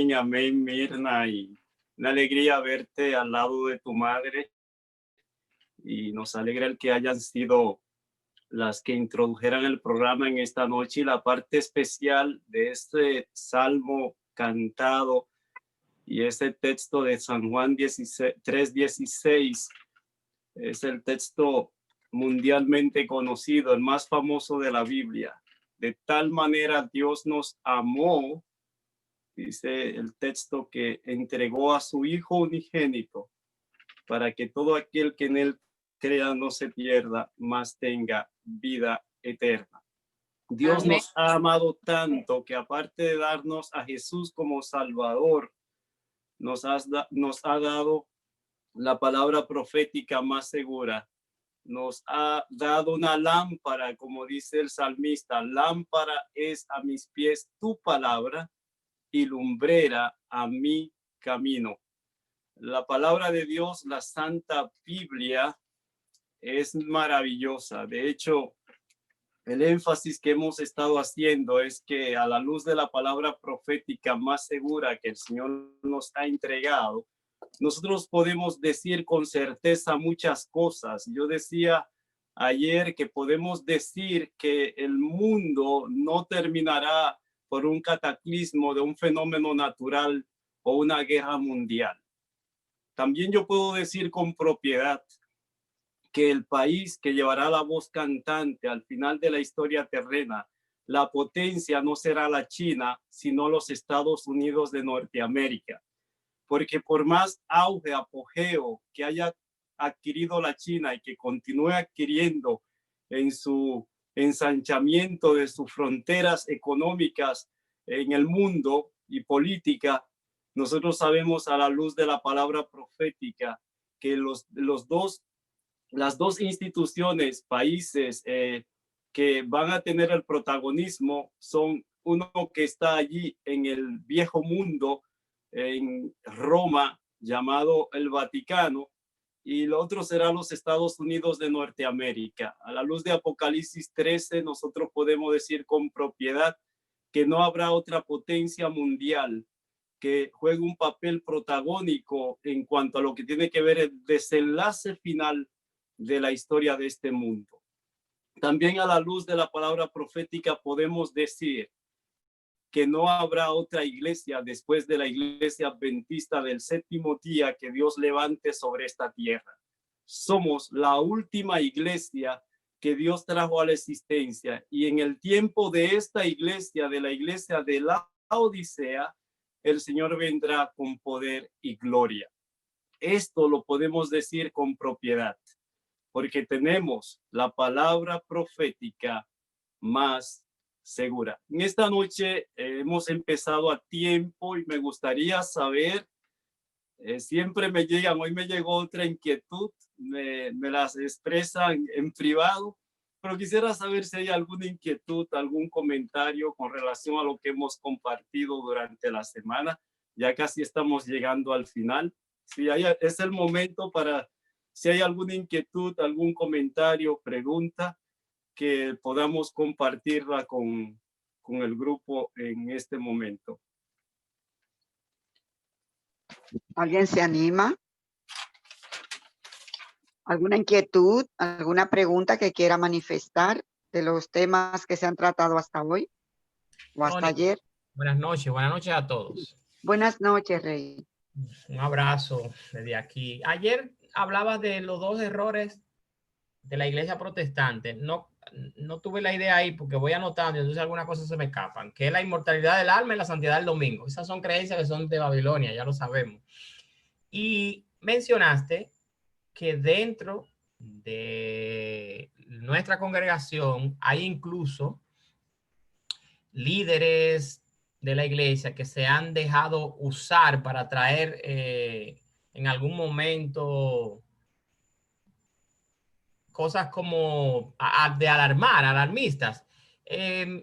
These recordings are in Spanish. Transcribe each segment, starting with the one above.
Amén, Mirna, y una alegría verte al lado de tu madre, y nos alegra el que hayan sido las que introdujeran el programa en esta noche, y la parte especial de este salmo cantado y este texto de San Juan 3:16 es el texto mundialmente conocido, el más famoso de la Biblia. De tal manera Dios nos amó, dice el texto, que entregó a su Hijo unigénito para que todo aquel que en él crea no se pierda, mas tenga vida eterna. Dios Amén. nos ha amado tanto que, aparte de darnos a Jesús como Salvador, nos ha dado la palabra profética más segura. Nos ha dado una lámpara, como dice el salmista: lámpara es a mis pies tu palabra y lumbrera a mi camino. La palabra de Dios, la Santa Biblia, es maravillosa. De hecho, el énfasis que hemos estado haciendo es que, a la luz de la palabra profética más segura que el Señor nos ha entregado, nosotros podemos decir con certeza muchas cosas. Yo decía ayer que podemos decir que el mundo no terminará por un cataclismo de un fenómeno natural o una guerra mundial. También yo puedo decir con propiedad que el país que llevará la voz cantante al final de la historia terrena, la potencia, no será la China, sino los Estados Unidos de Norteamérica. Porque por más auge, apogeo que haya adquirido la China y que continúe adquiriendo en su ensanchamiento de sus fronteras económicas en el mundo y política, nosotros sabemos, a la luz de la palabra profética, que las dos instituciones, países que van a tener el protagonismo son uno que está allí en el viejo mundo, en Roma, llamado el Vaticano, y el otro será los Estados Unidos de Norteamérica. A la luz de Apocalipsis 13, nosotros podemos decir con propiedad que no habrá otra potencia mundial que juegue un papel protagónico en cuanto a lo que tiene que ver el desenlace final de la historia de este mundo. También, a la luz de la palabra profética, podemos decir que no habrá otra iglesia después de la iglesia adventista del séptimo día que Dios levante sobre esta tierra. Somos la última iglesia que Dios trajo a la existencia, y en el tiempo de esta iglesia, de la iglesia de la Odisea, el Señor vendrá con poder y gloria. Esto lo podemos decir con propiedad, porque tenemos la palabra profética más segura. En esta noche hemos empezado a tiempo, y me gustaría saber, siempre me llegan, hoy me llegó otra inquietud, me las expresan en privado, pero quisiera saber si hay alguna inquietud, algún comentario con relación a lo que hemos compartido durante la semana. Ya casi estamos llegando al final. Es el momento para, si hay alguna inquietud, algún comentario, pregunta, que podamos compartirla con el grupo en este momento. ¿Alguien se anima? ¿Alguna inquietud, alguna pregunta que quiera manifestar de los temas que se han tratado hasta hoy o hasta ayer? Buenas noches a todos. Buenas noches, Rey. Un abrazo desde aquí. Ayer hablaba de los dos errores de la iglesia protestante. No tuve la idea ahí porque voy anotando y entonces algunas cosas se me escapan, que es la inmortalidad del alma y la santidad del domingo. Esas son creencias que son de Babilonia, ya lo sabemos. Y mencionaste que dentro de nuestra congregación hay incluso líderes de la iglesia que se han dejado usar para traer en algún momento cosas como de alarmistas.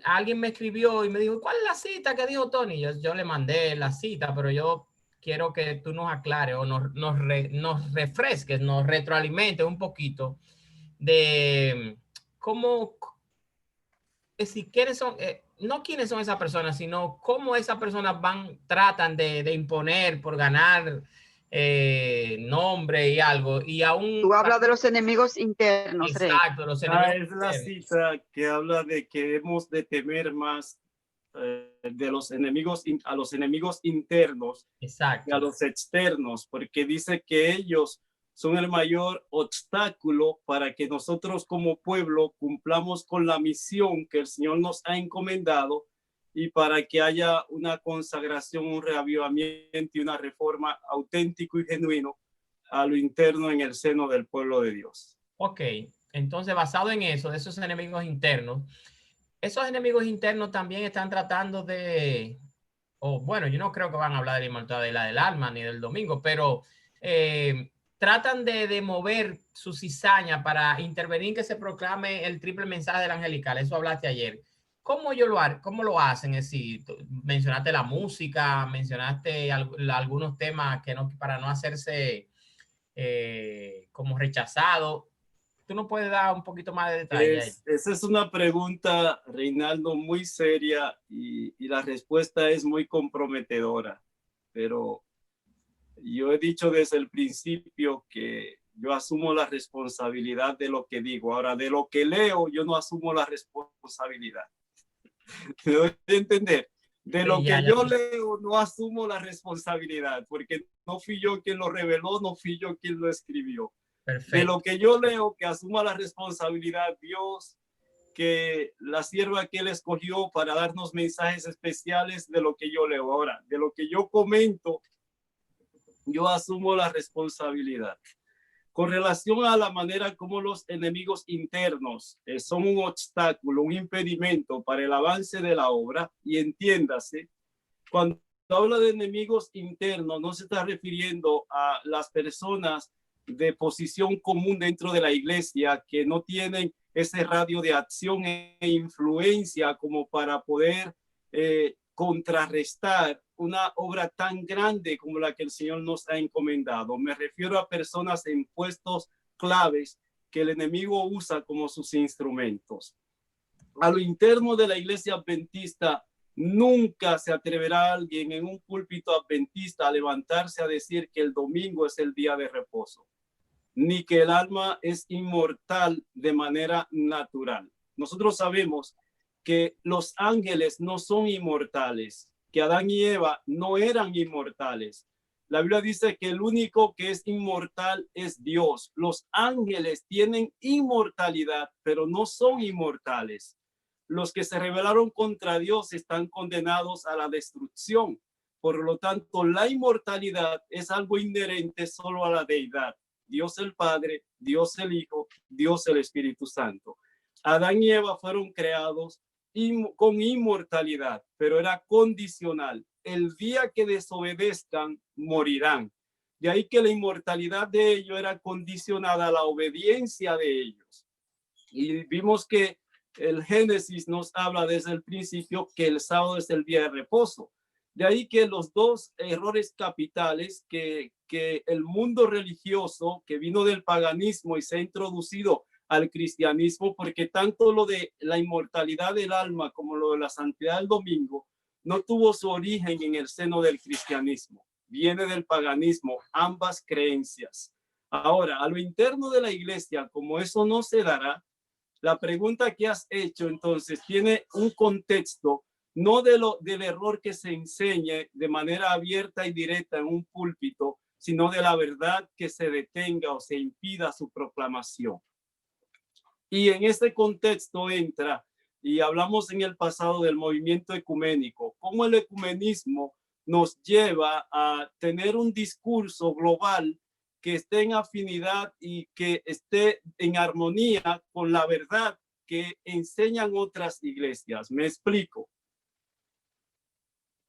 Alguien me escribió y me dijo, ¿cuál es la cita que dijo Tony? Yo le mandé la cita, pero yo quiero que tú nos aclares o nos refresques, nos retroalimentes un poquito de cómo, si quiénes son, no quiénes son esas personas, sino cómo esas personas tratan de imponer por ganar nombre y algo, y aún... Tú hablas de los enemigos internos, Rey. Exacto, los enemigos Es la internos. cita que habla de que hemos de temer más de los enemigos, a los enemigos internos y a Exacto. los externos, porque dice que ellos son el mayor obstáculo para que nosotros como pueblo cumplamos con la misión que el Señor nos ha encomendado y para que haya una consagración, un reavivamiento y una reforma auténtico y genuino a lo interno en el seno del pueblo de Dios. Ok, entonces basado en eso, de esos enemigos internos también están tratando de, o bueno, yo no creo que van a hablar de la inmortalidad del alma ni del domingo, pero tratan de mover su cizaña para intervenir que se proclame el triple mensaje del angelical. Eso hablaste ayer. ¿Cómo lo hacen? Es decir, mencionaste la música, mencionaste algunos temas que no, para no hacerse como rechazado. ¿Tú no puedes dar un poquito más de detalle ahí? Esa es una pregunta, Reinaldo, muy seria y la respuesta es muy comprometedora, pero yo he dicho desde el principio que yo asumo la responsabilidad de lo que digo. Ahora, de lo que leo, yo no asumo la responsabilidad. ¿Me doy a entender? De lo que yo leo, no asumo la responsabilidad, porque no fui yo quien lo reveló, no fui yo quien lo escribió. Perfecto. De lo que yo leo, que asuma la responsabilidad Dios, que la sierva que él escogió para darnos mensajes especiales de lo que yo leo. Ahora, de lo que yo comento, yo asumo la responsabilidad. Con relación a la manera como los enemigos internos son un obstáculo, un impedimento para el avance de la obra, y entiéndase, cuando habla de enemigos internos, no se está refiriendo a las personas de posición común dentro de la iglesia que no tienen ese radio de acción e influencia como para poder contrarrestar una obra tan grande como la que el Señor nos ha encomendado. Me refiero a personas en puestos claves que el enemigo usa como sus instrumentos. A lo interno de la iglesia adventista, nunca se atreverá alguien en un púlpito adventista a levantarse a decir que el domingo es el día de reposo, ni que el alma es inmortal de manera natural. Nosotros sabemos que los ángeles no son inmortales, que Adán y Eva no eran inmortales. La Biblia dice que el único que es inmortal es Dios. Los ángeles tienen inmortalidad, pero no son inmortales. Los que se rebelaron contra Dios están condenados a la destrucción. Por lo tanto, la inmortalidad es algo inherente solo a la deidad. Dios el Padre, Dios el Hijo, Dios el Espíritu Santo. Adán y Eva fueron creados con inmortalidad, pero era condicional. El día que desobedezcan, morirán. De ahí que la inmortalidad de ellos era condicionada a la obediencia de ellos. Y vimos que el Génesis nos habla desde el principio que el sábado es el día de reposo. De ahí que los dos errores capitales que el mundo religioso que vino del paganismo y se ha introducido al cristianismo, porque tanto lo de la inmortalidad del alma como lo de la santidad del domingo no tuvo su origen en el seno del cristianismo, viene del paganismo, ambas creencias. Ahora, a lo interno de la iglesia, como eso no se dará, la pregunta que has hecho entonces tiene un contexto no del error que se enseñe de manera abierta y directa en un púlpito, sino de la verdad que se detenga o se impida su proclamación. Y en este contexto entra, y hablamos en el pasado del movimiento ecuménico, cómo el ecumenismo nos lleva a tener un discurso global que esté en afinidad y que esté en armonía con la verdad que enseñan otras iglesias. Me explico.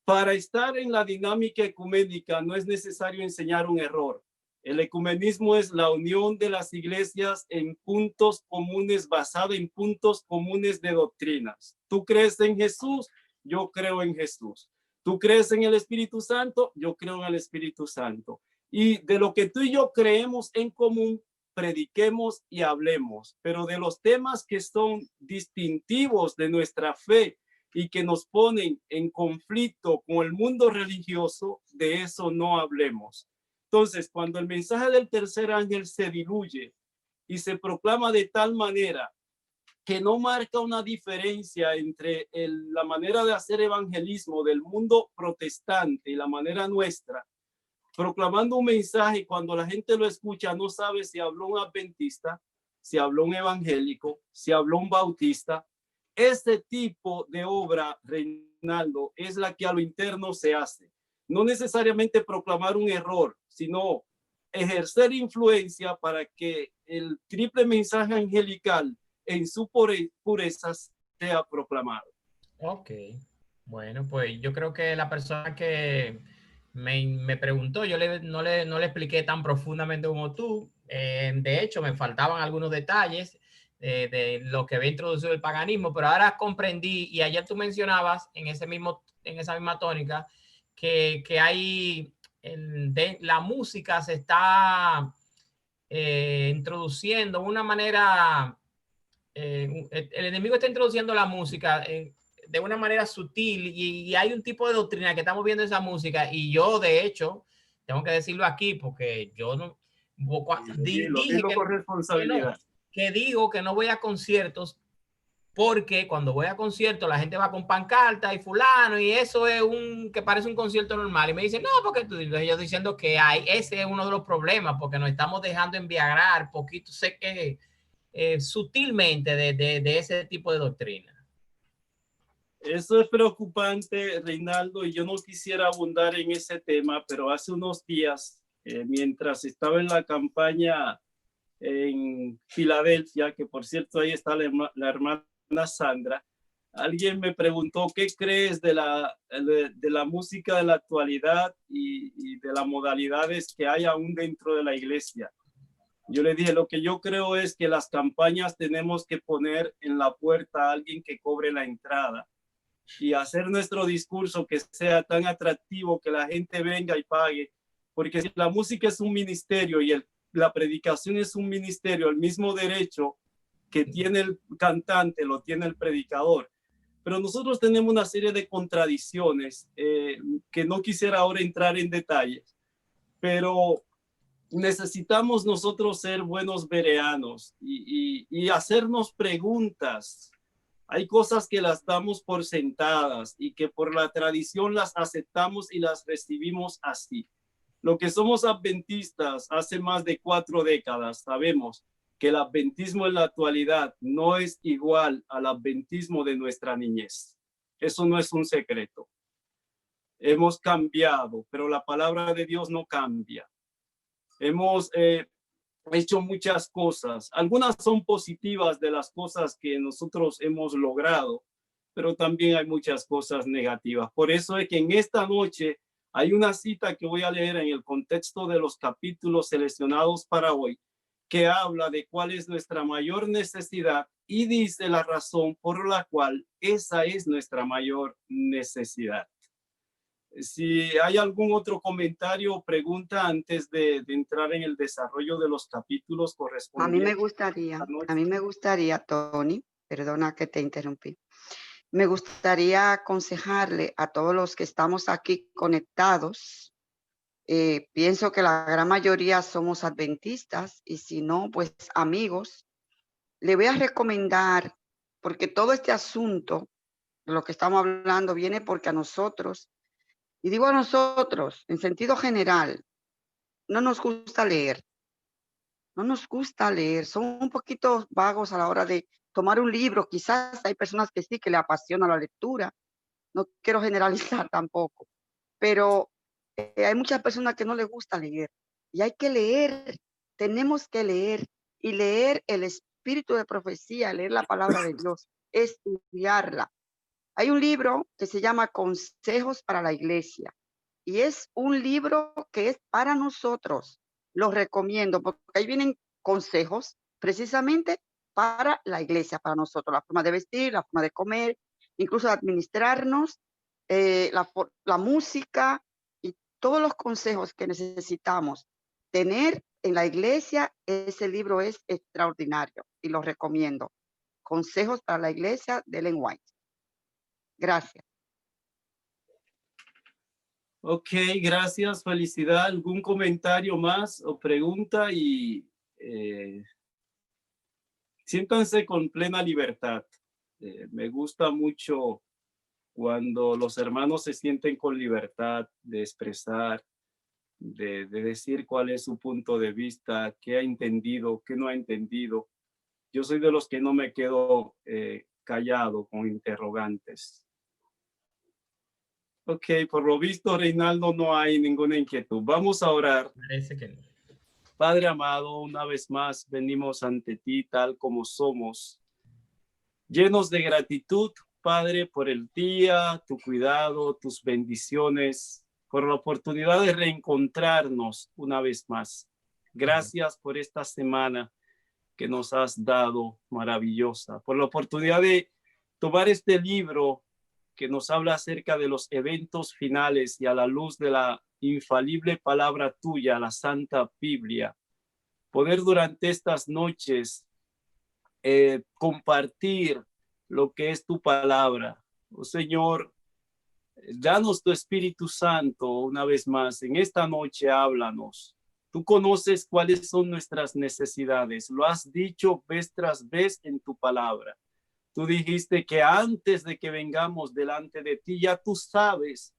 Para estar en la dinámica ecuménica no es necesario enseñar un error. El ecumenismo es la unión de las iglesias en puntos comunes, basada en puntos comunes de doctrinas. Tú crees en Jesús, yo creo en Jesús. Tú crees en el Espíritu Santo, yo creo en el Espíritu Santo. Y de lo que tú y yo creemos en común, prediquemos y hablemos. Pero de los temas que son distintivos de nuestra fe, y que nos ponen en conflicto con el mundo religioso, de eso no hablemos. Entonces, cuando el mensaje del tercer ángel se diluye y se proclama de tal manera que no marca una diferencia entre la manera de hacer evangelismo del mundo protestante y la manera nuestra, proclamando un mensaje, cuando la gente lo escucha no sabe si habló un adventista, si habló un evangélico, si habló un bautista. Este tipo de obra, Reinaldo, es la que a lo interno se hace. No necesariamente proclamar un error, sino ejercer influencia para que el triple mensaje angelical en su pureza sea proclamado. Ok, bueno, pues yo creo que la persona que me preguntó, yo no le expliqué tan profundamente como tú. De hecho, me faltaban algunos detalles de lo que había introducido el paganismo, pero ahora comprendí, y ayer tú mencionabas en esa misma tónica, que hay, la música se está introduciendo de una manera, el enemigo está introduciendo la música de una manera sutil, y hay un tipo de doctrina que estamos viendo esa música, y yo de hecho tengo que decirlo aquí porque yo no dije Dilo con responsabilidad. que digo que no voy a conciertos, porque cuando voy a conciertos la gente va con pancarta y fulano, y eso es que parece un concierto normal, y me dicen, no, porque tú, yo diciendo que ese es uno de los problemas, porque nos estamos dejando embriagar poquito, sé que sutilmente de ese tipo de doctrina. Eso es preocupante, Reinaldo, y yo no quisiera abundar en ese tema, pero hace unos días, mientras estaba en la campaña en Filadelfia, que por cierto ahí está la hermana Sandra, alguien me preguntó qué crees de la música de la actualidad y de las modalidades que hay aún dentro de la iglesia. Yo le dije, lo que yo creo es que las campañas tenemos que poner en la puerta a alguien que cobre la entrada y hacer nuestro discurso que sea tan atractivo que la gente venga y pague, porque si la música es un ministerio y la predicación es un ministerio, el mismo derecho que tiene el cantante lo tiene el predicador. Pero nosotros tenemos una serie de contradicciones que no quisiera ahora entrar en detalles, pero necesitamos nosotros ser buenos bereanos y hacernos preguntas. Hay cosas que las damos por sentadas y que por la tradición las aceptamos y las recibimos así. Lo que somos adventistas hace más de 4 décadas sabemos que el adventismo en la actualidad no es igual al adventismo de nuestra niñez. Eso no es un secreto. Hemos cambiado, pero la palabra de Dios no cambia. Hemos hecho muchas cosas. Algunas son positivas de las cosas que nosotros hemos logrado, pero también hay muchas cosas negativas. Por eso es que en esta noche hay una cita que voy a leer en el contexto de los capítulos seleccionados para hoy, que habla de cuál es nuestra mayor necesidad y dice la razón por la cual esa es nuestra mayor necesidad. Si hay algún otro comentario o pregunta antes de entrar en el desarrollo de los capítulos correspondientes. A mí me gustaría, Tony, perdona que te interrumpí. Me gustaría aconsejarle a todos los que estamos aquí conectados. Pienso que la gran mayoría somos adventistas, y si no, pues amigos. Le voy a recomendar, porque todo este asunto de lo que estamos hablando viene porque a nosotros, y digo a nosotros en sentido general, no nos gusta leer. No nos gusta leer, son un poquito vagos a la hora de tomar un libro. Quizás hay personas que sí, que le apasiona la lectura. No quiero generalizar tampoco, pero hay muchas personas que no les gusta leer. Y hay que leer, tenemos que leer, y leer el espíritu de profecía, leer la palabra de Dios, estudiarla. Hay un libro que se llama Consejos para la Iglesia, y es un libro que es para nosotros. Los recomiendo porque ahí vienen consejos precisamente para la iglesia, para nosotros, la forma de vestir, la forma de comer, incluso de administrarnos, la música y todos los consejos que necesitamos tener en la iglesia. Ese libro es extraordinario y lo recomiendo. Consejos para la Iglesia de Ellen White. Gracias. Ok, gracias, felicidad. ¿Algún comentario más o pregunta? Y siéntanse con plena libertad. Me gusta mucho cuando los hermanos se sienten con libertad de expresar, de decir cuál es su punto de vista, qué ha entendido, qué no ha entendido. Yo soy de los que no me quedo callado con interrogantes. Ok, por lo visto, Reinaldo, no hay ninguna inquietud. Vamos a orar. Parece que no. Padre amado, una vez más venimos ante ti tal como somos, llenos de gratitud, Padre, por el día, tu cuidado, tus bendiciones, por la oportunidad de reencontrarnos una vez más. Gracias por esta semana que nos has dado maravillosa, por la oportunidad de tomar este libro que nos habla acerca de los eventos finales y a la luz de la infalible palabra tuya, la Santa Biblia, poder durante estas noches compartir lo que es tu palabra. Oh, Señor, danos tu Espíritu Santo una vez más. En esta noche háblanos. Tú conoces cuáles son nuestras necesidades. Lo has dicho vez tras vez en tu palabra. Tú dijiste que antes de que vengamos delante de ti, ya tú sabes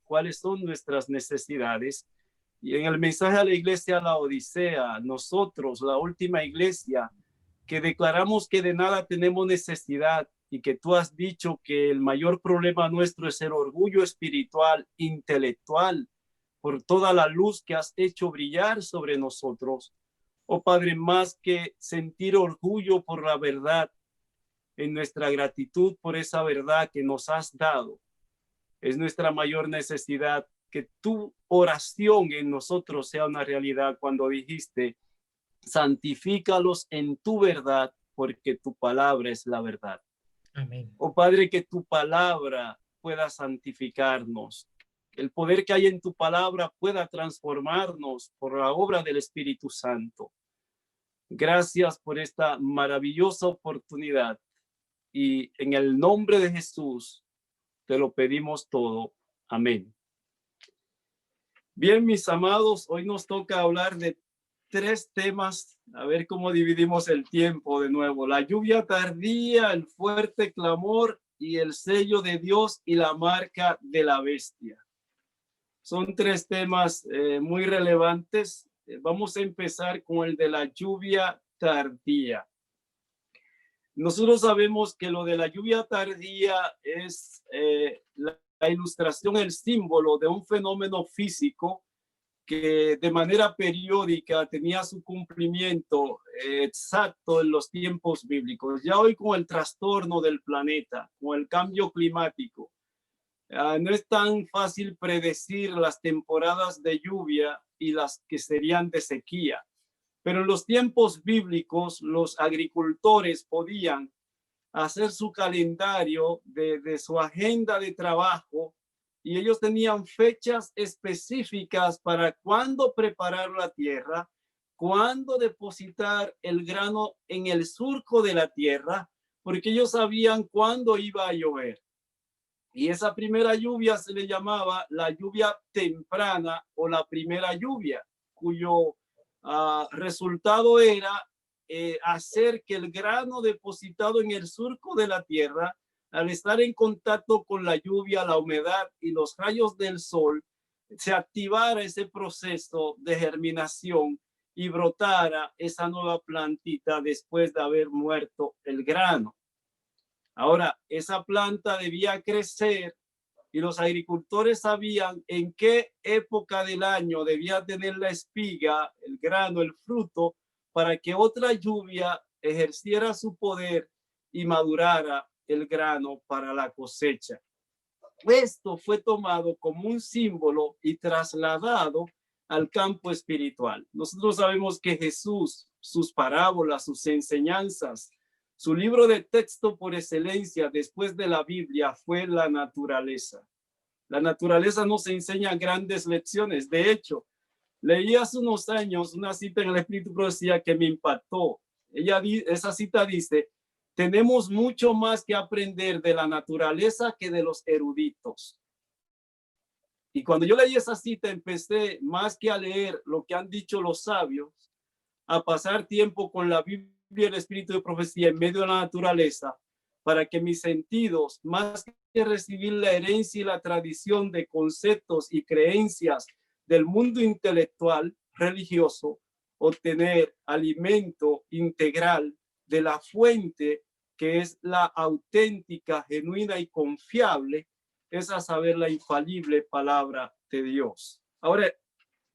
cuáles son nuestras necesidades. Y en el mensaje a la iglesia, la Odisea, nosotros, la última iglesia, que declaramos que de nada tenemos necesidad y que tú has dicho que el mayor problema nuestro es el orgullo espiritual, intelectual, por toda la luz que has hecho brillar sobre nosotros. Oh Padre, más que sentir orgullo por la verdad, en nuestra gratitud por esa verdad que nos has dado, es nuestra mayor necesidad que tu oración en nosotros sea una realidad cuando dijiste, santifícalos en tu verdad, porque tu palabra es la verdad. Amén. Oh Padre, que tu palabra pueda santificarnos, el poder que hay en tu palabra pueda transformarnos por la obra del Espíritu Santo. Gracias por esta maravillosa oportunidad y en el nombre de Jesús te lo pedimos todo. Amén. Bien, mis amados, hoy nos toca hablar de 3 temas, a ver cómo dividimos el tiempo de nuevo. La lluvia tardía, el fuerte clamor y el sello de Dios y la marca de la bestia. Son 3 temas muy relevantes. Vamos a empezar con el de la lluvia tardía. Nosotros sabemos que lo de la lluvia tardía es la ilustración, el símbolo de un fenómeno físico que de manera periódica tenía su cumplimiento exacto en los tiempos bíblicos. Ya hoy con el trastorno del planeta, con el cambio climático, no es tan fácil predecir las temporadas de lluvia y las que serían de sequía. Pero en los tiempos bíblicos, los agricultores podían hacer su calendario de su agenda de trabajo y ellos tenían fechas específicas para cuándo preparar la tierra, cuándo depositar el grano en el surco de la tierra, porque ellos sabían cuándo iba a llover. Y esa primera lluvia se le llamaba la lluvia temprana o la primera lluvia, cuyo resultado era hacer que el grano depositado en el surco de la tierra, al estar en contacto con la lluvia, la humedad y los rayos del sol, se activara ese proceso de germinación y brotara esa nueva plantita después de haber muerto el grano. Ahora, esa planta debía crecer y los agricultores sabían en qué época del año debía tener la espiga, el grano, el fruto, para que otra lluvia ejerciera su poder y madurara el grano para la cosecha. Esto fue tomado como un símbolo y trasladado al campo espiritual. Nosotros sabemos que Jesús, sus parábolas, sus enseñanzas, su libro de texto por excelencia después de la Biblia fue la naturaleza. La naturaleza nos enseña grandes lecciones. De hecho, leí hace unos años una cita en el Espíritu Profecía que me impactó. Esa cita dice Tenemos mucho más que aprender de la naturaleza que de los eruditos. Y cuando yo leí esa cita, empecé más que a leer lo que han dicho los sabios, a pasar tiempo con la Biblia y el espíritu de profecía en medio de la naturaleza, para que mis sentidos, más que recibir la herencia y la tradición de conceptos y creencias del mundo intelectual religioso, obtener alimento integral de la fuente que es la auténtica, genuina y confiable, es a saber la infalible palabra de Dios. Ahora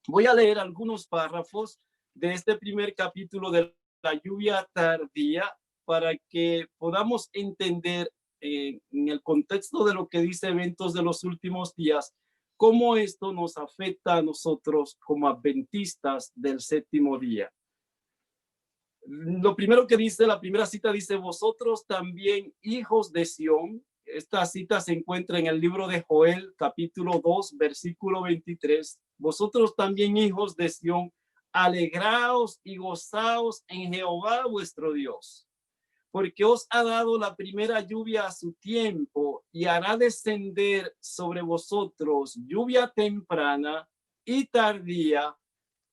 voy a leer algunos párrafos de este primer capítulo de la lluvia tardía para que podamos entender en el contexto de lo que dice Eventos de los Últimos Días, cómo esto nos afecta a nosotros como adventistas del séptimo día. Lo primero que dice, la primera cita dice, vosotros también, hijos de Sión. Esta cita se encuentra en el libro de Joel, capítulo 2, versículo 23. Vosotros también, hijos de Sión, alegraos y gozaos en Jehová vuestro Dios, porque os ha dado la primera lluvia a su tiempo y hará descender sobre vosotros lluvia temprana y tardía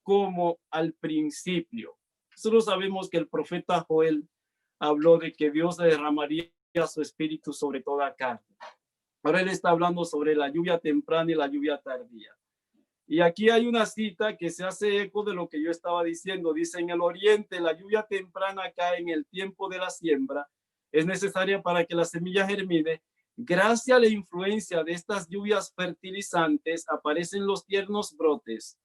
como al principio. Nosotros sabemos que el profeta Joel habló de que Dios derramaría su espíritu sobre toda carne. Ahora él está hablando sobre la lluvia temprana y la lluvia tardía. Y aquí hay una cita que se hace eco de lo que yo estaba diciendo. Dice, en el oriente la lluvia temprana cae en el tiempo de la siembra. Es necesaria para que la semilla germine. Gracias a la influencia de estas lluvias fertilizantes aparecen los tiernos brotes.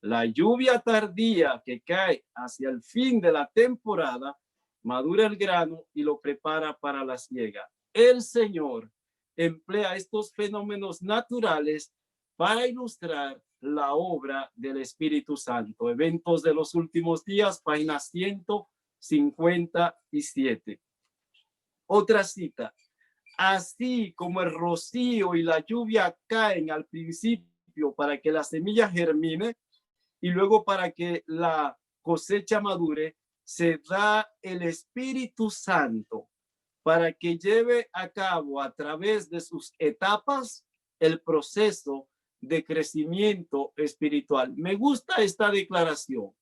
La lluvia tardía que cae hacia el fin de la temporada madura el grano y lo prepara para la siega. El Señor emplea estos fenómenos naturales para ilustrar la obra del Espíritu Santo. Eventos de los Últimos Días, página 157. Otra cita. Así como el rocío y la lluvia caen al principio para que la semilla germine y luego para que la cosecha madure, se da el Espíritu Santo para que lleve a cabo a través de sus etapas el proceso de crecimiento espiritual. Me gusta esta declaración.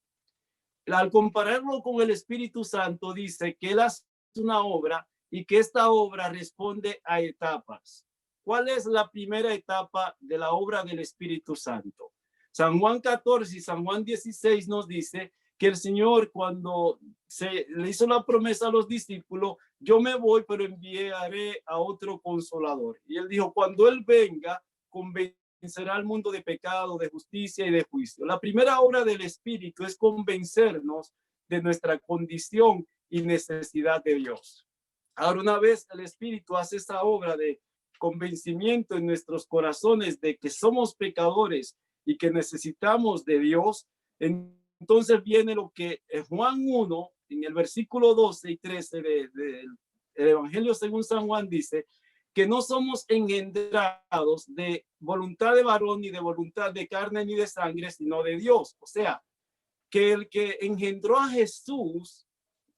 Al compararlo con el Espíritu Santo, dice que él hace una obra y que esta obra responde a etapas. ¿Cuál es la primera etapa de la obra del Espíritu Santo? San Juan 14 y San Juan 16 nos dice que el Señor, cuando se le hizo la promesa a los discípulos, yo me voy, pero enviaré a otro consolador. Y él dijo, cuando él venga, convencerá al mundo de pecado, de justicia y de juicio. La primera obra del Espíritu es convencernos de nuestra condición y necesidad de Dios. Ahora, una vez el Espíritu hace esa obra de convencimiento en nuestros corazones de que somos pecadores y que necesitamos de Dios, entonces viene lo que Juan 1, en el versículo 12 y 13 del Evangelio según San Juan dice, que no somos engendrados de voluntad de varón, ni de voluntad de carne, ni de sangre, sino de Dios. O sea, que el que engendró a Jesús,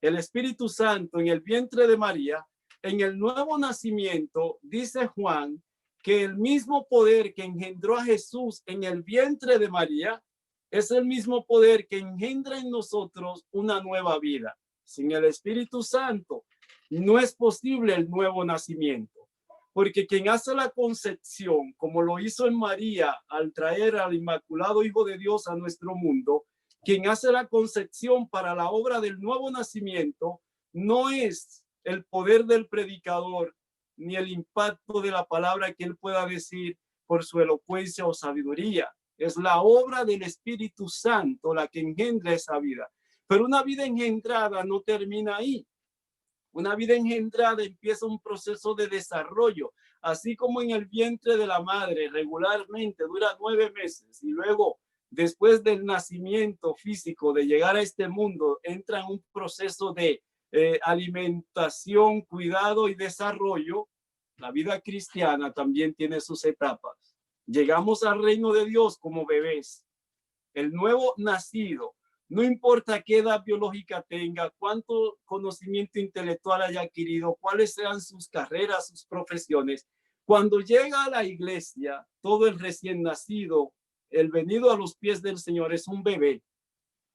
el Espíritu Santo, en el vientre de María, en el nuevo nacimiento, dice Juan, que el mismo poder que engendró a Jesús en el vientre de María es el mismo poder que engendra en nosotros una nueva vida. Sin el Espíritu Santo no es posible el nuevo nacimiento, porque quien hace la concepción, como lo hizo en María al traer al Inmaculado Hijo de Dios a nuestro mundo, quien hace la concepción para la obra del nuevo nacimiento no es el poder del predicador, ni el impacto de la palabra que él pueda decir por su elocuencia o sabiduría. Es la obra del Espíritu Santo la que engendra esa vida. Pero una vida engendrada no termina ahí. Una vida engendrada empieza un proceso de desarrollo. Así como en el vientre de la madre regularmente dura 9 meses y luego, después del nacimiento físico, de llegar a este mundo, entra en un proceso de alimentación, cuidado y desarrollo. La vida cristiana también tiene sus etapas. Llegamos al reino de Dios como bebés. El nuevo nacido No importa qué edad biológica tenga, cuánto conocimiento intelectual haya adquirido, cuáles sean sus carreras, sus profesiones. Cuando llega a la iglesia, todo el recién nacido, el venido a los pies del Señor es un bebé.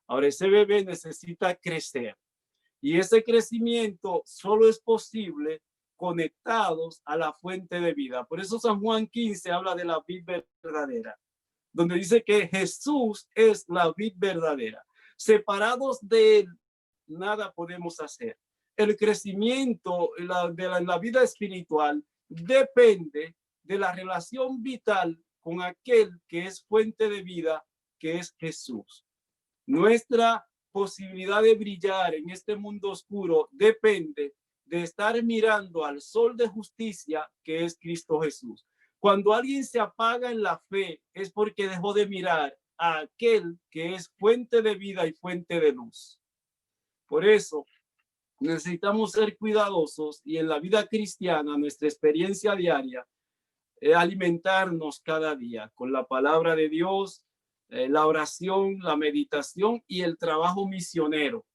Ahora ese bebé necesita crecer. Y ese crecimiento solo es posible conectados a la fuente de vida. Por eso San Juan 15 habla de la vid verdadera, donde dice que Jesús es la vid verdadera. Separados de él, nada podemos hacer. El crecimiento de la vida espiritual depende de la relación vital con aquel que es fuente de vida, que es Jesús. Nuestra posibilidad de brillar en este mundo oscuro depende de estar mirando al sol de justicia, que es Cristo Jesús. Cuando alguien se apaga en la fe es porque dejó de mirar a aquel que es fuente de vida y fuente de luz. Por eso necesitamos ser cuidadosos y en la vida cristiana, nuestra experiencia diaria, alimentarnos cada día con la palabra de Dios, la oración, la meditación y el trabajo misionero.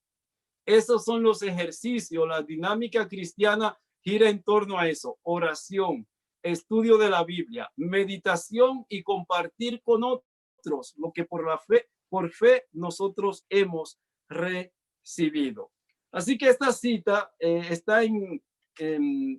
Esos son los ejercicios. La dinámica cristiana gira en torno a eso: oración, estudio de la Biblia, meditación y compartir con otros lo que por fe nosotros hemos recibido. Así que esta cita está en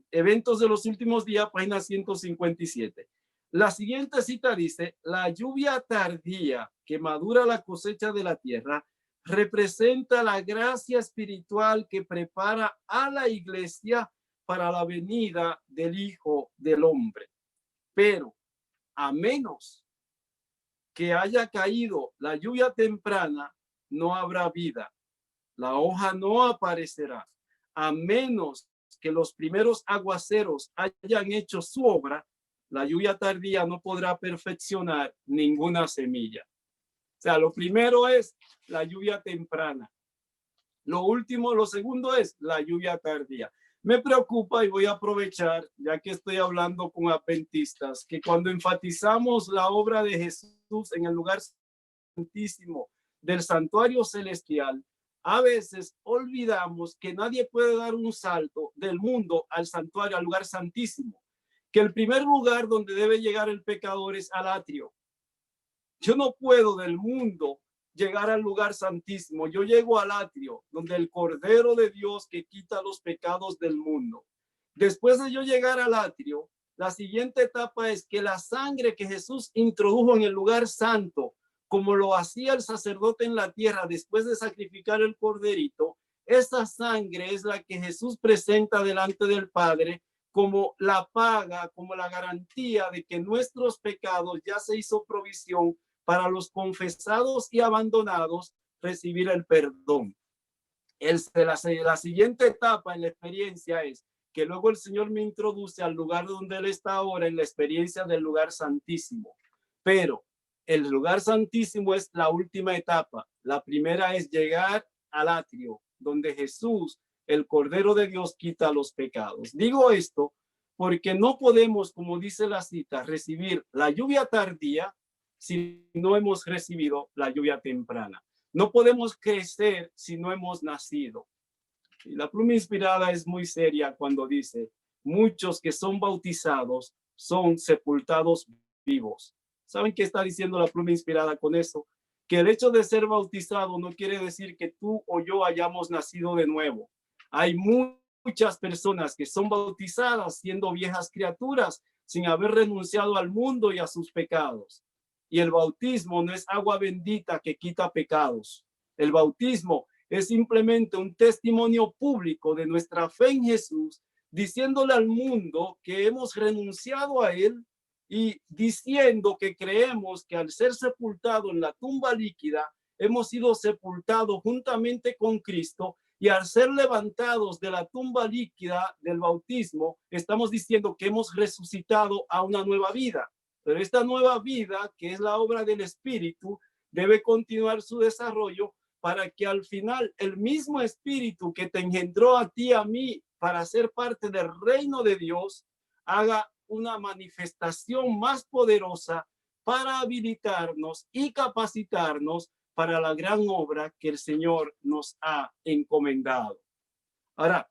Eventos de los Últimos Días, página 157. La siguiente cita dice: la lluvia tardía que madura la cosecha de la tierra representa la gracia espiritual que prepara a la iglesia para la venida del Hijo del Hombre. Pero a menos que haya caído la lluvia temprana, no habrá vida. La hoja no aparecerá. A menos que los primeros aguaceros hayan hecho su obra, la lluvia tardía no podrá perfeccionar ninguna semilla. O sea, lo primero es la lluvia temprana. Lo segundo es la lluvia tardía. Me preocupa, y voy a aprovechar, ya que estoy hablando con adventistas, que cuando enfatizamos la obra de Jesús en el lugar santísimo del santuario celestial, a veces olvidamos que nadie puede dar un salto del mundo al santuario, al lugar santísimo, que el primer lugar donde debe llegar el pecador es al atrio. Yo no puedo del mundo llegar al lugar santísimo. Yo llego al atrio, donde el Cordero de Dios que quita los pecados del mundo. Después de yo llegar al atrio, la siguiente etapa es que la sangre que Jesús introdujo en el lugar santo, como lo hacía el sacerdote en la tierra después de sacrificar el corderito, esa sangre es la que Jesús presenta delante del Padre como la paga, como la garantía de que nuestros pecados ya se hizo provisión para los confesados y abandonados recibir el perdón. La siguiente etapa en la experiencia es que luego el Señor me introduce al lugar donde Él está ahora, en la experiencia del lugar santísimo. Pero el lugar santísimo es la última etapa. La primera es llegar al atrio, donde Jesús, el Cordero de Dios, quita los pecados. Digo esto porque no podemos, como dice la cita, recibir la lluvia tardía si no hemos recibido la lluvia temprana. No podemos crecer si no hemos nacido. Y la pluma inspirada es muy seria cuando dice: muchos que son bautizados son sepultados vivos. ¿Saben qué está diciendo la pluma inspirada con eso? Que el hecho de ser bautizado no quiere decir que tú o yo hayamos nacido de nuevo. Hay muchas personas que son bautizadas siendo viejas criaturas, sin haber renunciado al mundo y a sus pecados. Y el bautismo no es agua bendita que quita pecados. El bautismo es simplemente un testimonio público de nuestra fe en Jesús, diciéndole al mundo que hemos renunciado a Él y diciendo que creemos que al ser sepultado en la tumba líquida, hemos sido sepultados juntamente con Cristo, y al ser levantados de la tumba líquida del bautismo, estamos diciendo que hemos resucitado a una nueva vida. Pero esta nueva vida, que es la obra del Espíritu, debe continuar su desarrollo para que al final el mismo Espíritu que te engendró a ti y a mí para ser parte del reino de Dios haga una manifestación más poderosa para habilitarnos y capacitarnos para la gran obra que el Señor nos ha encomendado. Ahora,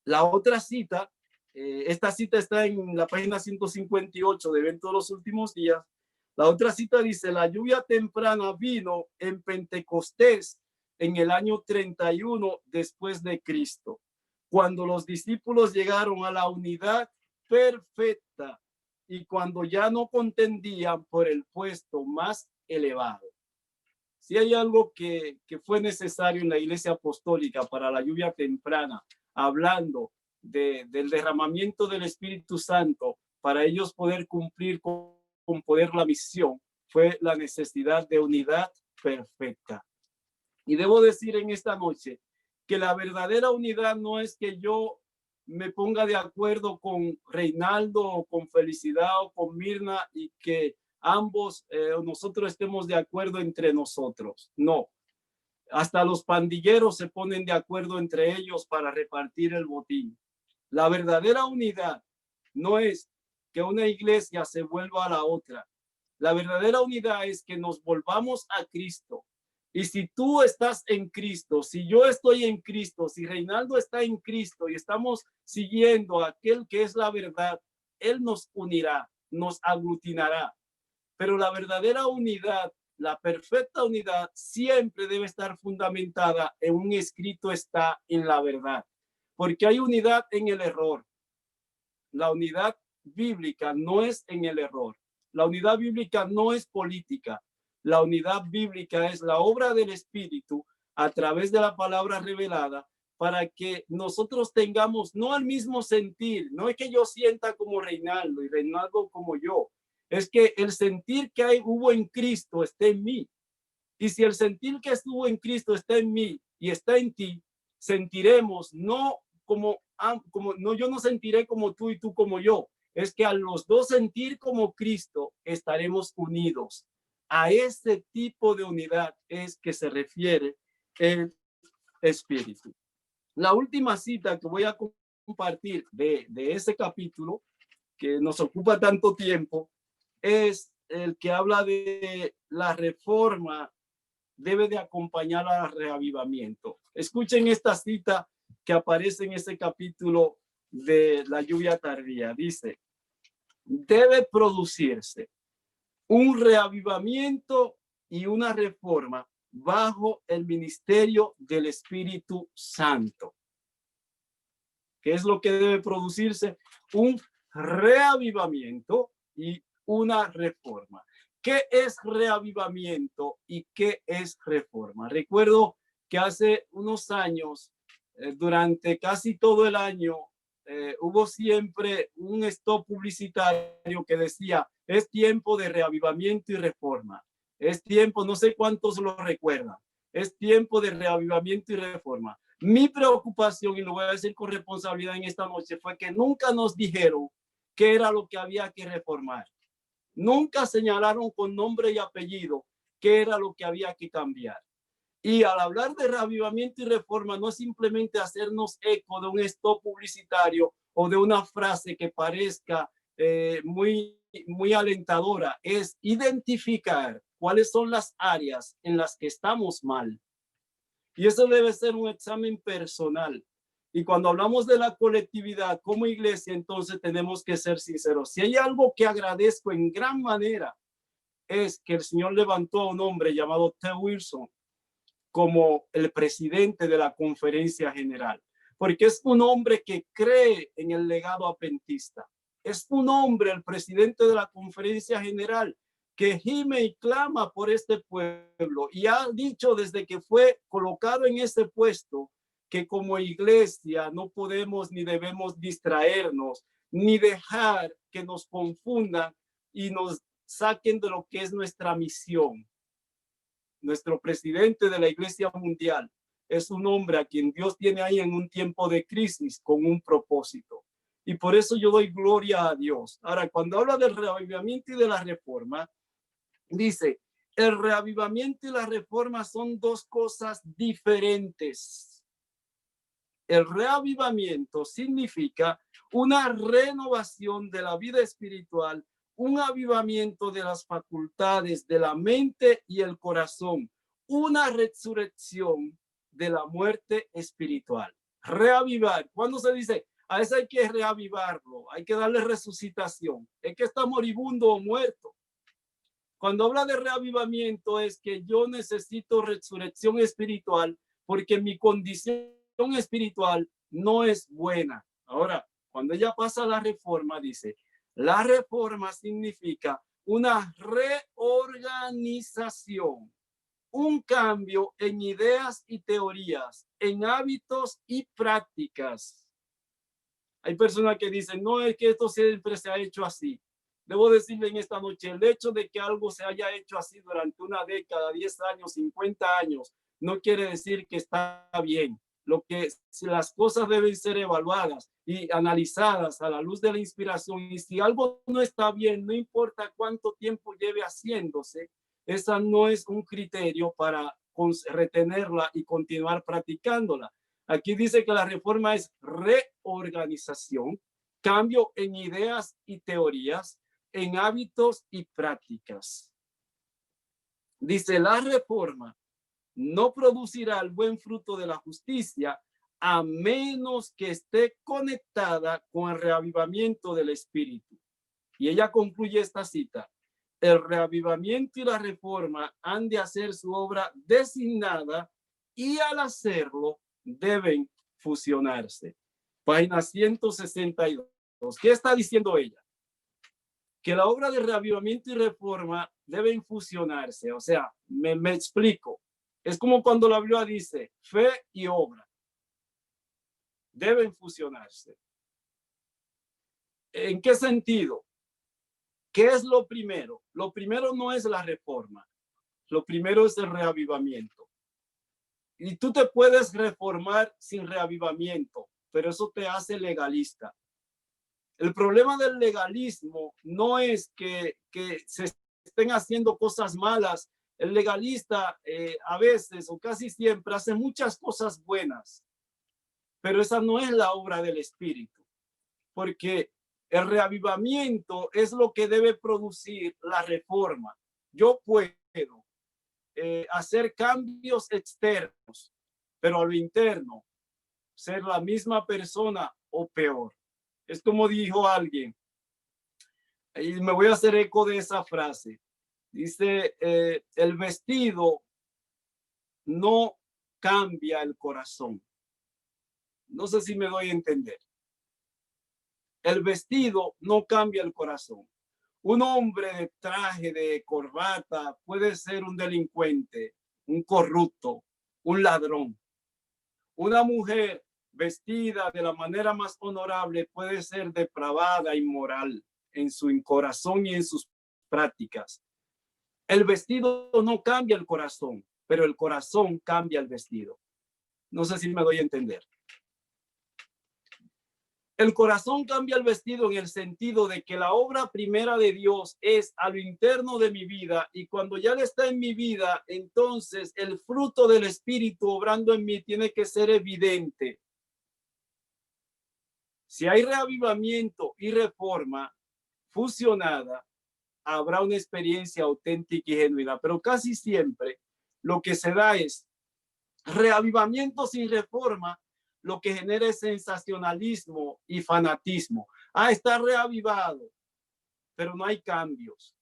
la otra cita, esta cita está en la página 158 de Eventos de los Últimos Días. La otra cita dice: la lluvia temprana vino en Pentecostés en el año 31 después de Cristo, cuando los discípulos llegaron a la unidad perfecta y cuando ya no contendían por el puesto más elevado. Si hay algo que fue necesario en la iglesia apostólica para la lluvia temprana, hablando del derramamiento del Espíritu Santo, para ellos poder cumplir con poder la misión, fue la necesidad de unidad perfecta. Y debo decir en esta noche que la verdadera unidad no es que yo me ponga de acuerdo con Reinaldo o con Felicidad o con Mirna y que ambos nosotros estemos de acuerdo entre nosotros. No, hasta los pandilleros se ponen de acuerdo entre ellos para repartir el botín. La verdadera unidad no es que una iglesia se vuelva a la otra. La verdadera unidad es que nos volvamos a Cristo. Y si tú estás en Cristo, si yo estoy en Cristo, si Reinaldo está en Cristo y estamos siguiendo a aquel que es la verdad, Él nos unirá, nos aglutinará. Pero la verdadera unidad, la perfecta unidad, siempre debe estar fundamentada en un escrito está en la verdad. Porque hay unidad en el error. La unidad bíblica no es en el error. La unidad bíblica no es política. La unidad bíblica es la obra del Espíritu a través de la palabra revelada para que nosotros tengamos no el mismo sentir. No es que yo sienta como Reinaldo y Reinaldo como yo. Es que el sentir que hubo en Cristo está en mí. Y si el sentir que estuvo en Cristo está en mí y está en ti, sentiremos no como no, yo no sentiré como tú y tú como yo. Es que a los dos sentir como Cristo estaremos unidos. A ese tipo de unidad es que se refiere el Espíritu. La última cita que voy a compartir de ese capítulo que nos ocupa tanto tiempo es el que habla de la reforma debe de acompañar al reavivamiento. Escuchen esta cita que aparece en ese capítulo de la lluvia tardía. Dice: debe producirse un reavivamiento y una reforma bajo el ministerio del Espíritu Santo. ¿Qué es lo que debe producirse? Un reavivamiento y una reforma. ¿Qué es reavivamiento y qué es reforma? Recuerdo que hace unos años, durante casi todo el año, hubo siempre un stop publicitario que decía: es tiempo de reavivamiento y reforma. Es tiempo, no sé cuántos lo recuerdan, es tiempo de reavivamiento y reforma. Mi preocupación, y lo voy a decir con responsabilidad en esta noche, fue que nunca nos dijeron qué era lo que había que reformar. Nunca señalaron con nombre y apellido qué era lo que había que cambiar. Y al hablar de reavivamiento y reforma, no es simplemente hacernos eco de un stop publicitario o de una frase que parezca muy alentadora, es identificar cuáles son las áreas en las que estamos mal. Y eso debe ser un examen personal. Y cuando hablamos de la colectividad como iglesia, entonces tenemos que ser sinceros. Si hay algo que agradezco en gran manera, es que el Señor levantó a un hombre llamado Ted Wilson como el presidente de la Conferencia General, porque es un hombre que cree en el legado adventista. Es un hombre, el presidente de la Conferencia General, que gime y clama por este pueblo y ha dicho desde que fue colocado en ese puesto que como iglesia no podemos ni debemos distraernos ni dejar que nos confundan y nos saquen de lo que es nuestra misión. Nuestro presidente de la Iglesia Mundial es un hombre a quien Dios tiene ahí en un tiempo de crisis con un propósito. Y por eso yo doy gloria a Dios. Ahora, cuando habla del reavivamiento y de la reforma, dice: el reavivamiento y la reforma son dos cosas diferentes. El reavivamiento significa una renovación de la vida espiritual, un avivamiento de las facultades de la mente y el corazón, una resurrección de la muerte espiritual. Reavivar. ¿Cuándo se dice? A eso hay que reavivarlo, hay que darle resucitación. Es que está moribundo o muerto. Cuando habla de reavivamiento es que yo necesito resurrección espiritual porque mi condición espiritual no es buena. Ahora, cuando ella pasa a la reforma, dice, la reforma significa una reorganización, un cambio en ideas y teorías, en hábitos y prácticas. Hay personas que dicen, no, es que esto siempre se ha hecho así. Debo decirle en esta noche, el hecho de que algo se haya hecho así durante una década, 10 años, 50 años, no quiere decir que está bien. Lo que si las cosas deben ser evaluadas y analizadas a la luz de la inspiración, y si algo no está bien, no importa cuánto tiempo lleve haciéndose, esa no es un criterio para retenerla y continuar practicándola. Aquí dice que la reforma es reorganización, cambio en ideas y teorías, en hábitos y prácticas. Dice, la reforma no producirá el buen fruto de la justicia a menos que esté conectada con el reavivamiento del espíritu. Y ella concluye esta cita. El reavivamiento y la reforma han de hacer su obra designada y al hacerlo deben fusionarse. Página 162. ¿Qué está diciendo ella? Que la obra de reavivamiento y reforma deben fusionarse. O sea, me explico. Es como cuando la Biblia dice fe y obra. Deben fusionarse. ¿En qué sentido? ¿Qué es lo primero? Lo primero no es la reforma. Lo primero es el reavivamiento. Y tú te puedes reformar sin reavivamiento, pero eso te hace legalista. El problema del legalismo no es que se estén haciendo cosas malas. El legalista a veces o casi siempre hace muchas cosas buenas, pero esa no es la obra del Espíritu, porque el reavivamiento es lo que debe producir la reforma. Yo puedo hacer cambios externos, pero a lo interno, ser la misma persona o peor. Es como dijo alguien, y me voy a hacer eco de esa frase. Dice, el vestido no cambia el corazón. No sé si me doy a entender. El vestido no cambia el corazón. Un hombre de traje, de corbata, puede ser un delincuente, un corrupto, un ladrón. Una mujer vestida de la manera más honorable puede ser depravada, inmoral en su corazón y en sus prácticas. El vestido no cambia el corazón, pero el corazón cambia el vestido. No sé si me doy a entender. El corazón cambia el vestido en el sentido de que la obra primera de Dios es a lo interno de mi vida, y cuando ya Él está en mi vida, entonces el fruto del Espíritu obrando en mí tiene que ser evidente. Si hay reavivamiento y reforma fusionada, habrá una experiencia auténtica y genuina, pero casi siempre lo que se da es reavivamiento sin reforma. Lo que genera es sensacionalismo y fanatismo. Está reavivado, pero no hay cambios.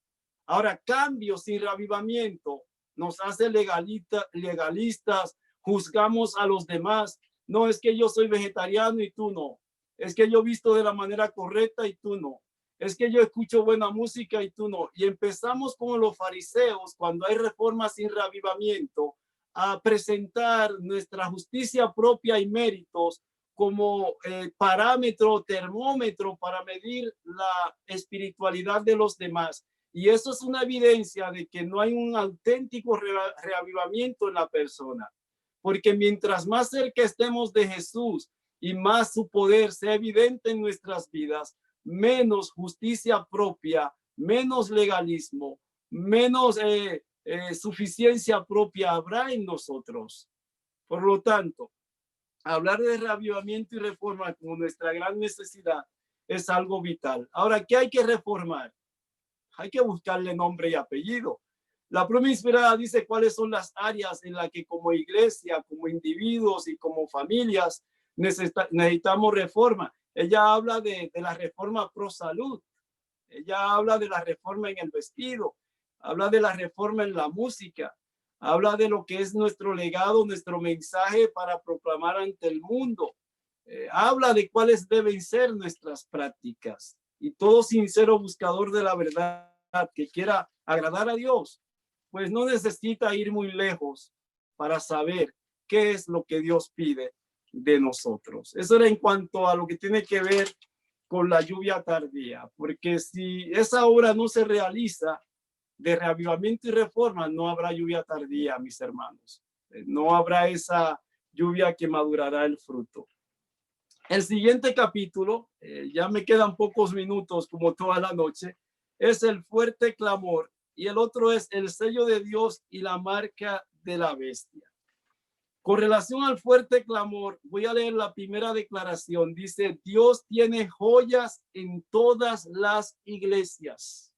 Ahora, cambios sin reavivamiento nos hace legalistas, juzgamos a los demás. No, es que yo soy vegetariano y tú no. Es que yo visto de la manera correcta y tú no. Es que yo escucho buena música y tú no. Y empezamos como los fariseos cuando hay reformas sin reavivamiento a presentar nuestra justicia propia y méritos como parámetro, termómetro para medir la espiritualidad de los demás. Y eso es una evidencia de que no hay un auténtico reavivamiento en la persona. Porque mientras más cerca estemos de Jesús y más su poder sea evidente en nuestras vidas, menos justicia propia, menos legalismo, menos suficiencia propia habrá en nosotros. Por lo tanto, hablar de reavivamiento y reforma como nuestra gran necesidad es algo vital. Ahora, ¿qué hay que reformar? Hay que buscarle nombre y apellido. La Pluma Inspirada dice cuáles son las áreas en las que como iglesia, como individuos y como familias necesitamos reforma. Ella habla de la reforma pro salud. Ella habla de la reforma en el vestido. Habla de la reforma en la música. Habla de lo que es nuestro legado, nuestro mensaje para proclamar ante el mundo. Habla de cuáles deben ser nuestras prácticas. Y todo sincero buscador de la verdad que quiera agradar a Dios, pues no necesita ir muy lejos para saber qué es lo que Dios pide de nosotros. Eso era en cuanto a lo que tiene que ver con la lluvia tardía, porque si esa obra no se realiza de reavivamiento y reforma, no habrá lluvia tardía, mis hermanos. No habrá esa lluvia que madurará el fruto. El siguiente capítulo, ya me quedan pocos minutos como toda la noche, es el fuerte clamor y el otro es el sello de Dios y la marca de la bestia. Con relación al fuerte clamor, voy a leer la primera declaración. Dice, Dios tiene joyas en todas las iglesias.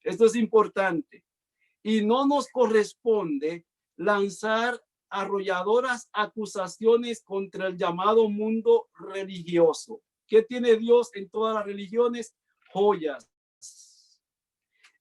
Esto es importante. Y no nos corresponde lanzar arrolladoras acusaciones contra el llamado mundo religioso. ¿Qué tiene Dios en todas las religiones? Joyas.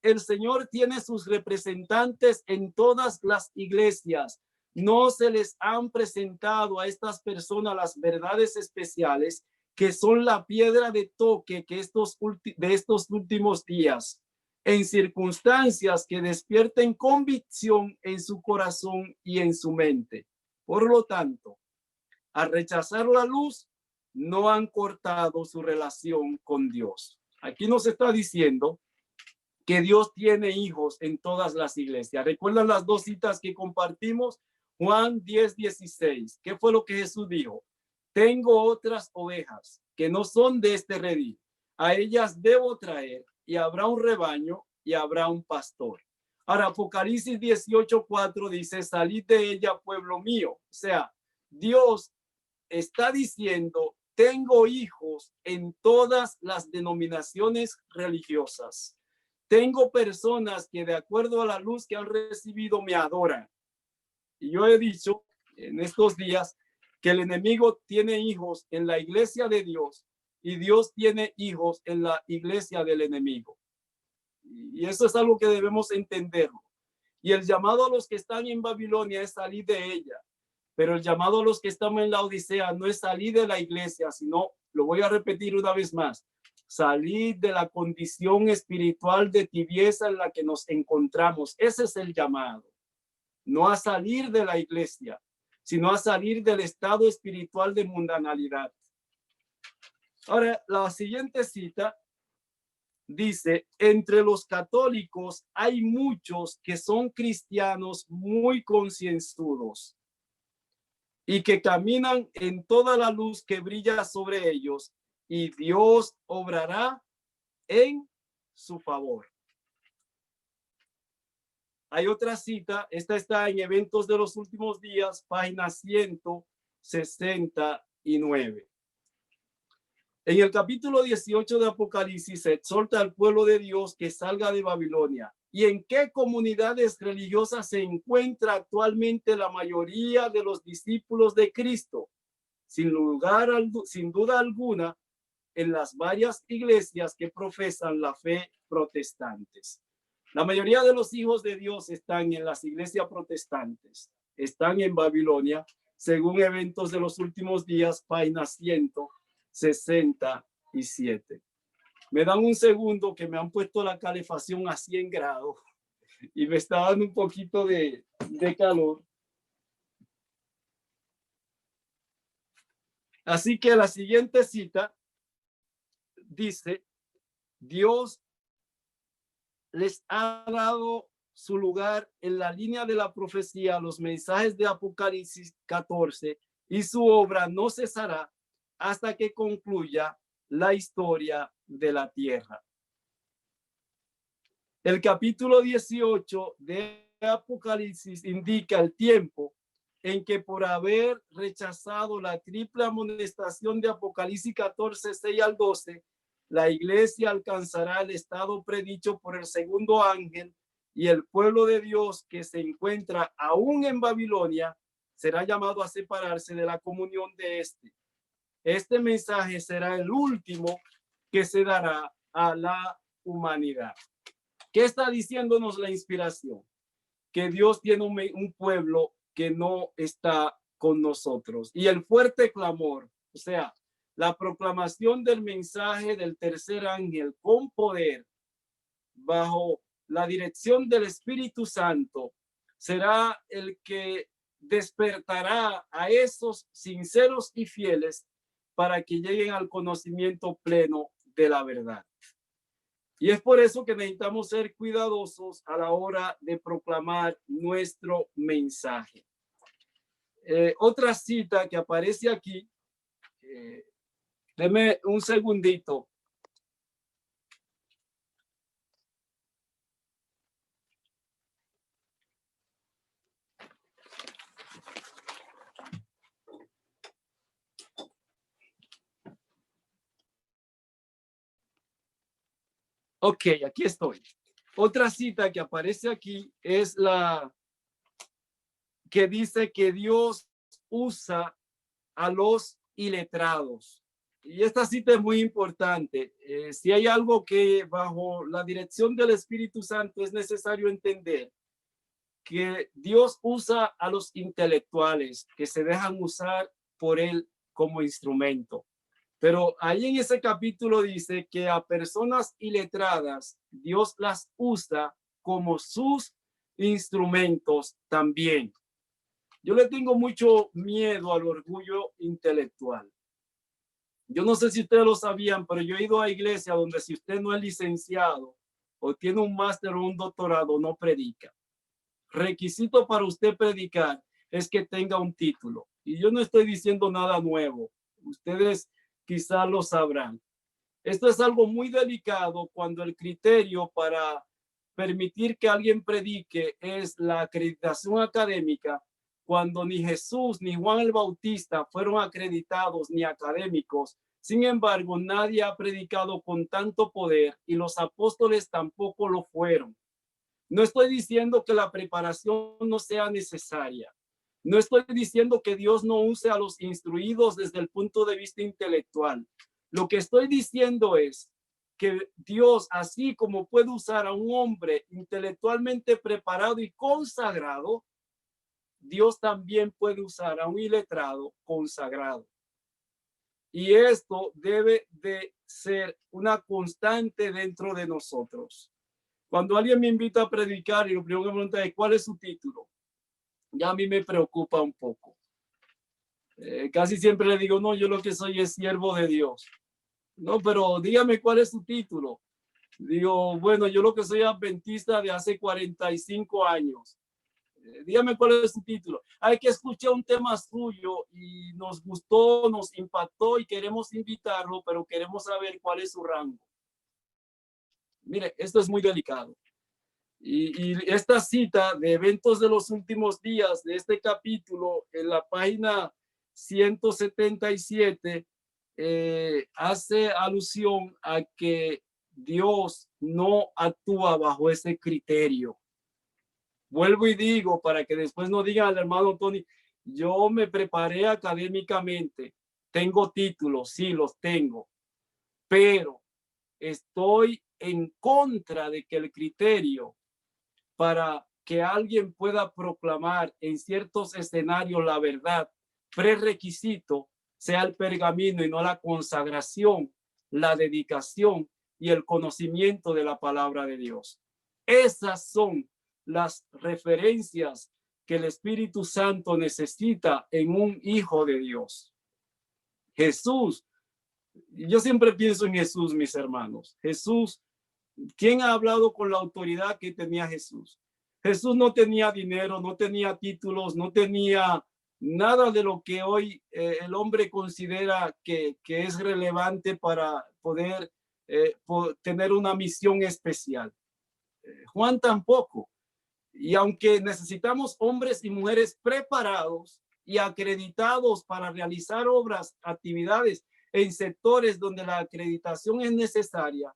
El Señor tiene sus representantes en todas las iglesias. No se les han presentado a estas personas las verdades especiales que son la piedra de toque de estos últimos días, en circunstancias que despierten convicción en su corazón y en su mente. Por lo tanto, al rechazar la luz, no han cortado su relación con Dios. Aquí nos está diciendo que Dios tiene hijos en todas las iglesias. ¿Recuerdan las dos citas que compartimos? Juan 10:16. ¿Qué fue lo que Jesús dijo? Tengo otras ovejas que no son de este redil. A ellas debo traer y habrá un rebaño y habrá un pastor. Ahora, Apocalipsis 18:4 dice, salid de ella, pueblo mío. O sea, Dios está diciendo, tengo hijos en todas las denominaciones religiosas. Tengo personas que de acuerdo a la luz que han recibido me adoran. Y yo he dicho en estos días que el enemigo tiene hijos en la iglesia de Dios y Dios tiene hijos en la iglesia del enemigo. Y eso es algo que debemos entenderlo. Y el llamado a los que están en Babilonia es salir de ella. Pero el llamado a los que estamos en la Odisea no es salir de la iglesia, sino, lo voy a repetir una vez más, salir de la condición espiritual de tibieza en la que nos encontramos. Ese es el llamado. No a salir de la iglesia, sino a salir del estado espiritual de mundanalidad. Ahora, la siguiente cita dice, entre los católicos hay muchos que son cristianos muy concienzudos y que caminan en toda la luz que brilla sobre ellos, y Dios obrará en su favor. Hay otra cita, esta está en Eventos de los Últimos Días, página 169. En el capítulo 18 de Apocalipsis se exhorta al pueblo de Dios que salga de Babilonia. ¿Y en qué comunidades religiosas se encuentra actualmente la mayoría de los discípulos de Cristo? Sin duda alguna, en las varias iglesias que profesan la fe protestantes. La mayoría de los hijos de Dios están en las iglesias protestantes, están en Babilonia, según Eventos de los Últimos Días, página 167. Me dan un segundo que me han puesto la calefacción a 100 grados y me está dando un poquito de calor. Así que la siguiente cita dice, Dios les ha dado su lugar en la línea de la profecía, los mensajes de Apocalipsis 14, y su obra no cesará hasta que concluya la historia de la tierra. El capítulo 18 de Apocalipsis indica el tiempo en que por haber rechazado la triple amonestación de Apocalipsis 14, 6 al 12, la iglesia alcanzará el estado predicho por el segundo ángel y el pueblo de Dios que se encuentra aún en Babilonia será llamado a separarse de la comunión de este. Este mensaje será el último que se dará a la humanidad. ¿Qué está diciéndonos la inspiración? Que Dios tiene un pueblo que no está con nosotros. Y el fuerte clamor, o sea, la proclamación del mensaje del tercer ángel con poder bajo la dirección del Espíritu Santo será el que despertará a esos sinceros y fieles para que lleguen al conocimiento pleno de la verdad. Y es por eso que necesitamos ser cuidadosos a la hora de proclamar nuestro mensaje. Otra cita que aparece aquí, deme un segundito. Ok, aquí estoy. Otra cita que aparece aquí es la que dice que Dios usa a los iletrados. Y esta cita es muy importante. Si hay algo que bajo la dirección del Espíritu Santo es necesario entender, que Dios usa a los intelectuales que se dejan usar por él como instrumento. Pero ahí en ese capítulo dice que a personas iletradas Dios las usa como sus instrumentos también. Yo le tengo mucho miedo al orgullo intelectual. Yo no sé si ustedes lo sabían, pero yo he ido a iglesia donde si usted no es licenciado o tiene un máster o un doctorado, no predica. Requisito para usted predicar es que tenga un título. Y yo no estoy diciendo nada nuevo. Ustedes quizás lo sabrán. Esto es algo muy delicado cuando el criterio para permitir que alguien predique es la acreditación académica, cuando ni Jesús ni Juan el Bautista fueron acreditados ni académicos. Sin embargo, nadie ha predicado con tanto poder y los apóstoles tampoco lo fueron. No estoy diciendo que la preparación no sea necesaria. No estoy diciendo que Dios no use a los instruidos desde el punto de vista intelectual. Lo que estoy diciendo es que Dios, así como puede usar a un hombre intelectualmente preparado y consagrado, Dios también puede usar a un iletrado consagrado. Y esto debe de ser una constante dentro de nosotros. Cuando alguien me invita a predicar y lo primero que me pregunta es ¿cuál es su título? Ya a mí me preocupa un poco. Casi siempre le digo, no, yo lo que soy es siervo de Dios. No, pero dígame cuál es su título. Digo, bueno, yo lo que soy adventista de hace 45 años. Dígame cuál es su título. Hay que escuchar un tema suyo y nos gustó, nos impactó y queremos invitarlo, pero queremos saber cuál es su rango. Mire, esto es muy delicado. Y esta cita de eventos de los últimos días de este capítulo en la página 177 hace alusión a que Dios no actúa bajo ese criterio. Vuelvo y digo para que después no digan al hermano Tony, yo me preparé académicamente, tengo títulos, sí los tengo, pero estoy en contra de que el criterio para que alguien pueda proclamar en ciertos escenarios la verdad, prerequisito sea el pergamino y no la consagración, la dedicación y el conocimiento de la palabra de Dios. Esas son las referencias que el Espíritu Santo necesita en un hijo de Dios. Jesús, yo siempre pienso en Jesús, mis hermanos. Jesús, ¿quién ha hablado con la autoridad que tenía Jesús? Jesús no tenía dinero, no tenía títulos, no tenía nada de lo que hoy el hombre considera que es relevante para poder tener una misión especial. Juan tampoco. Y aunque necesitamos hombres y mujeres preparados y acreditados para realizar obras, actividades en sectores donde la acreditación es necesaria,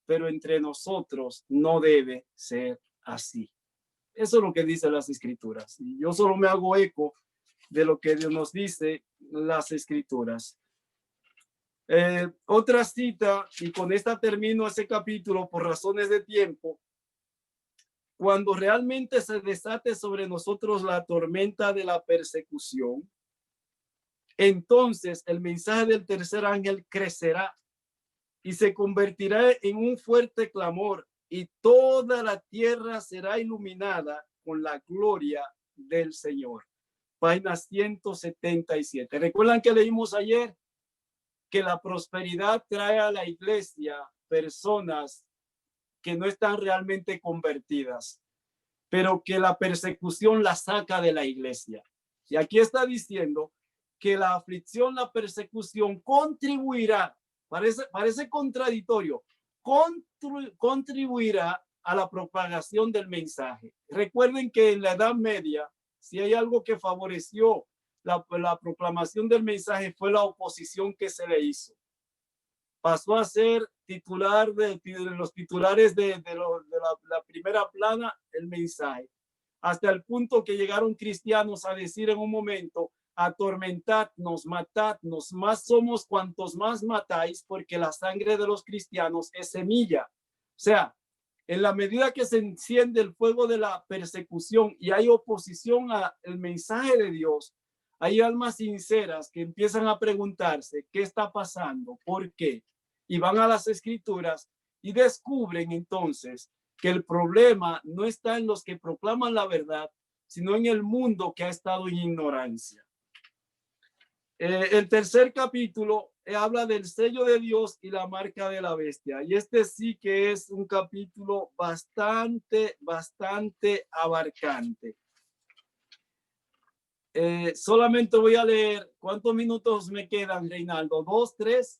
pero entre nosotros no debe ser así. Eso es lo que dicen las escrituras. Y yo solo me hago eco de lo que Dios nos dice las escrituras. Otra cita, y con esta termino ese capítulo por razones de tiempo. Cuando realmente se desate sobre nosotros la tormenta de la persecución, entonces el mensaje del tercer ángel crecerá y se convertirá en un fuerte clamor, y toda la tierra será iluminada con la gloria del Señor. Página 177. ¿Recuerdan que leímos ayer que la prosperidad trae a la iglesia personas que no están realmente convertidas, pero que la persecución la saca de la iglesia? Y aquí está diciendo que la aflicción, la persecución contribuirá, parece contradictorio, contribuirá a la propagación del mensaje. Recuerden que en la Edad Media, si hay algo que favoreció la proclamación del mensaje, fue la oposición que se le hizo. Pasó a ser titular de los titulares de la primera plana el mensaje, hasta el punto que llegaron cristianos a decir en un momento: atormentadnos, matadnos, más somos cuantos más matáis, porque la sangre de los cristianos es semilla. O sea, en la medida que se enciende el fuego de la persecución y hay oposición al mensaje de Dios, hay almas sinceras que empiezan a preguntarse qué está pasando, por qué, y van a las escrituras y descubren entonces que el problema no está en los que proclaman la verdad, sino en el mundo que ha estado en ignorancia. El tercer capítulo habla del sello de Dios y la marca de la bestia. Y este sí que es un capítulo bastante abarcante. Solamente voy a leer. ¿Cuántos minutos me quedan, Reinaldo? ¿2, 3?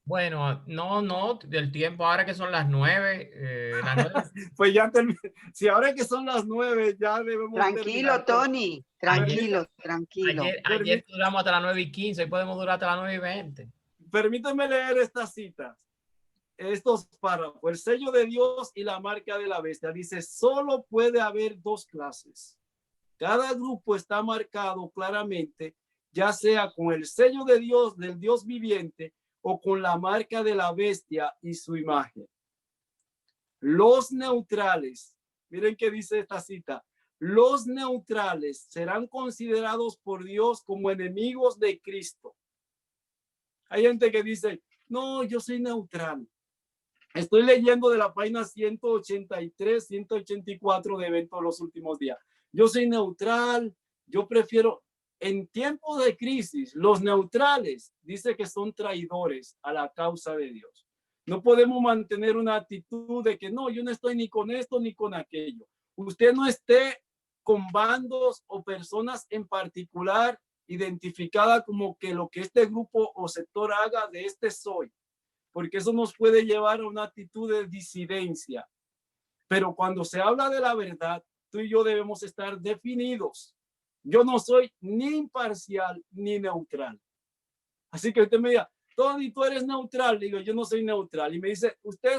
Bueno, no, del tiempo ahora que son las 9. Las 9. Pues ya terminé. Si ahora que son las 9, ya debemos Tranquilo, terminar. Tony, tranquilo, tranquilo. Ayer duramos hasta las 9:15, hoy podemos durar hasta las 9:20. Permíteme leer estas citas, estos párrafos. El sello de Dios y la marca de la bestia. Dice: solo puede haber dos clases. Cada grupo está marcado claramente, ya sea con el sello de Dios, del Dios viviente, o con la marca de la bestia y su imagen. Los neutrales, miren qué dice esta cita: los neutrales serán considerados por Dios como enemigos de Cristo. Hay gente que dice: no, yo soy neutral. Estoy leyendo de la página 183, 184 de Eventos de los Últimos Días. Yo soy neutral, yo prefiero. En tiempos de crisis, los neutrales dice que son traidores a la causa de Dios. No podemos mantener una actitud de que no, yo no estoy ni con esto ni con aquello. Usted no esté con bandos o personas en particular identificada como que lo que este grupo o sector haga, de este soy, porque eso nos puede llevar a una actitud de disidencia. Pero cuando se habla de la verdad, tú y yo debemos estar definidos. Yo no soy ni imparcial ni neutral. Así que usted me diga: Tony, tú eres neutral. Digo: yo no soy neutral. Y me dice: usted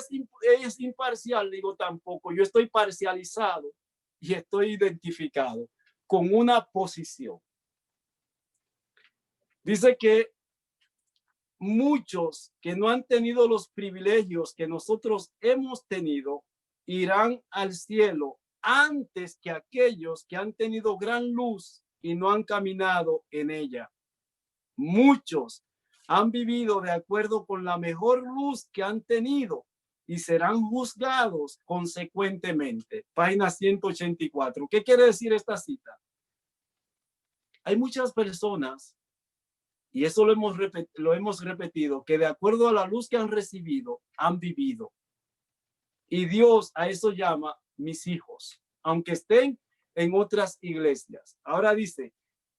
es imparcial. Digo: tampoco. Yo estoy parcializado y estoy identificado con una posición. Dice que muchos que no han tenido los privilegios que nosotros hemos tenido irán al cielo antes que aquellos que han tenido gran luz y no han caminado en ella. Muchos han vivido de acuerdo con la mejor luz que han tenido y serán juzgados consecuentemente. Página 184. ¿Qué quiere decir esta cita? Hay muchas personas, y eso lo hemos repetido, que de acuerdo a la luz que han recibido, han vivido. Y Dios a eso llama mis hijos, aunque estén en otras iglesias. Ahora dice: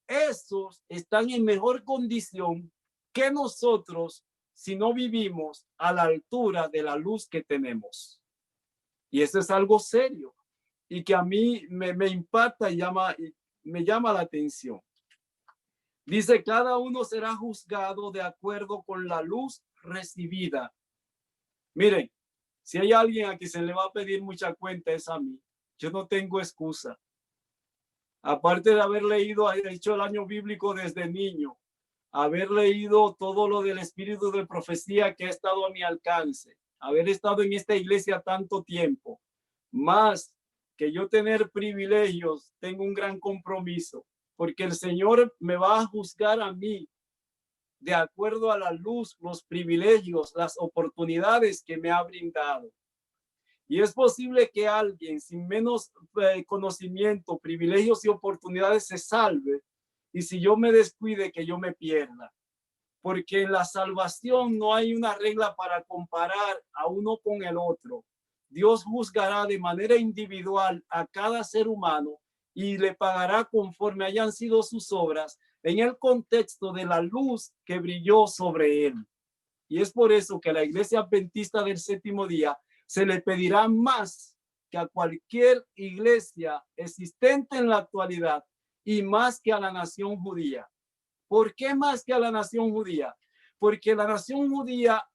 esos están en mejor condición que nosotros si no vivimos a la altura de la luz que tenemos. Y eso es algo serio. y que a mí me impacta y me llama la atención. Dice, cada uno será juzgado de acuerdo con la luz recibida. Miren, si hay alguien a quien se le va a pedir mucha cuenta es a mí. Yo no tengo excusa. Aparte de haber leído, hecho el año bíblico desde niño, haber leído todo lo del espíritu de profecía que ha estado a mi alcance, haber estado en esta iglesia tanto tiempo, más que yo tener privilegios, tengo un gran compromiso, porque el Señor me va a juzgar a mí de acuerdo a la luz, los privilegios, las oportunidades que me ha brindado. Y es posible que alguien sin menos conocimiento, privilegios y oportunidades se salve, y si yo me descuide, que yo me pierda. Porque en la salvación no hay una regla para comparar a uno con el otro. Dios juzgará de manera individual a cada ser humano y le pagará conforme hayan sido sus obras en el contexto de la luz que brilló sobre él. Y es por eso que a la Iglesia Adventista del Séptimo Día se le pedirá más que a cualquier iglesia existente en la actualidad y más que a la nación judía. ¿Por qué más que a la nación judía? Porque la nación judía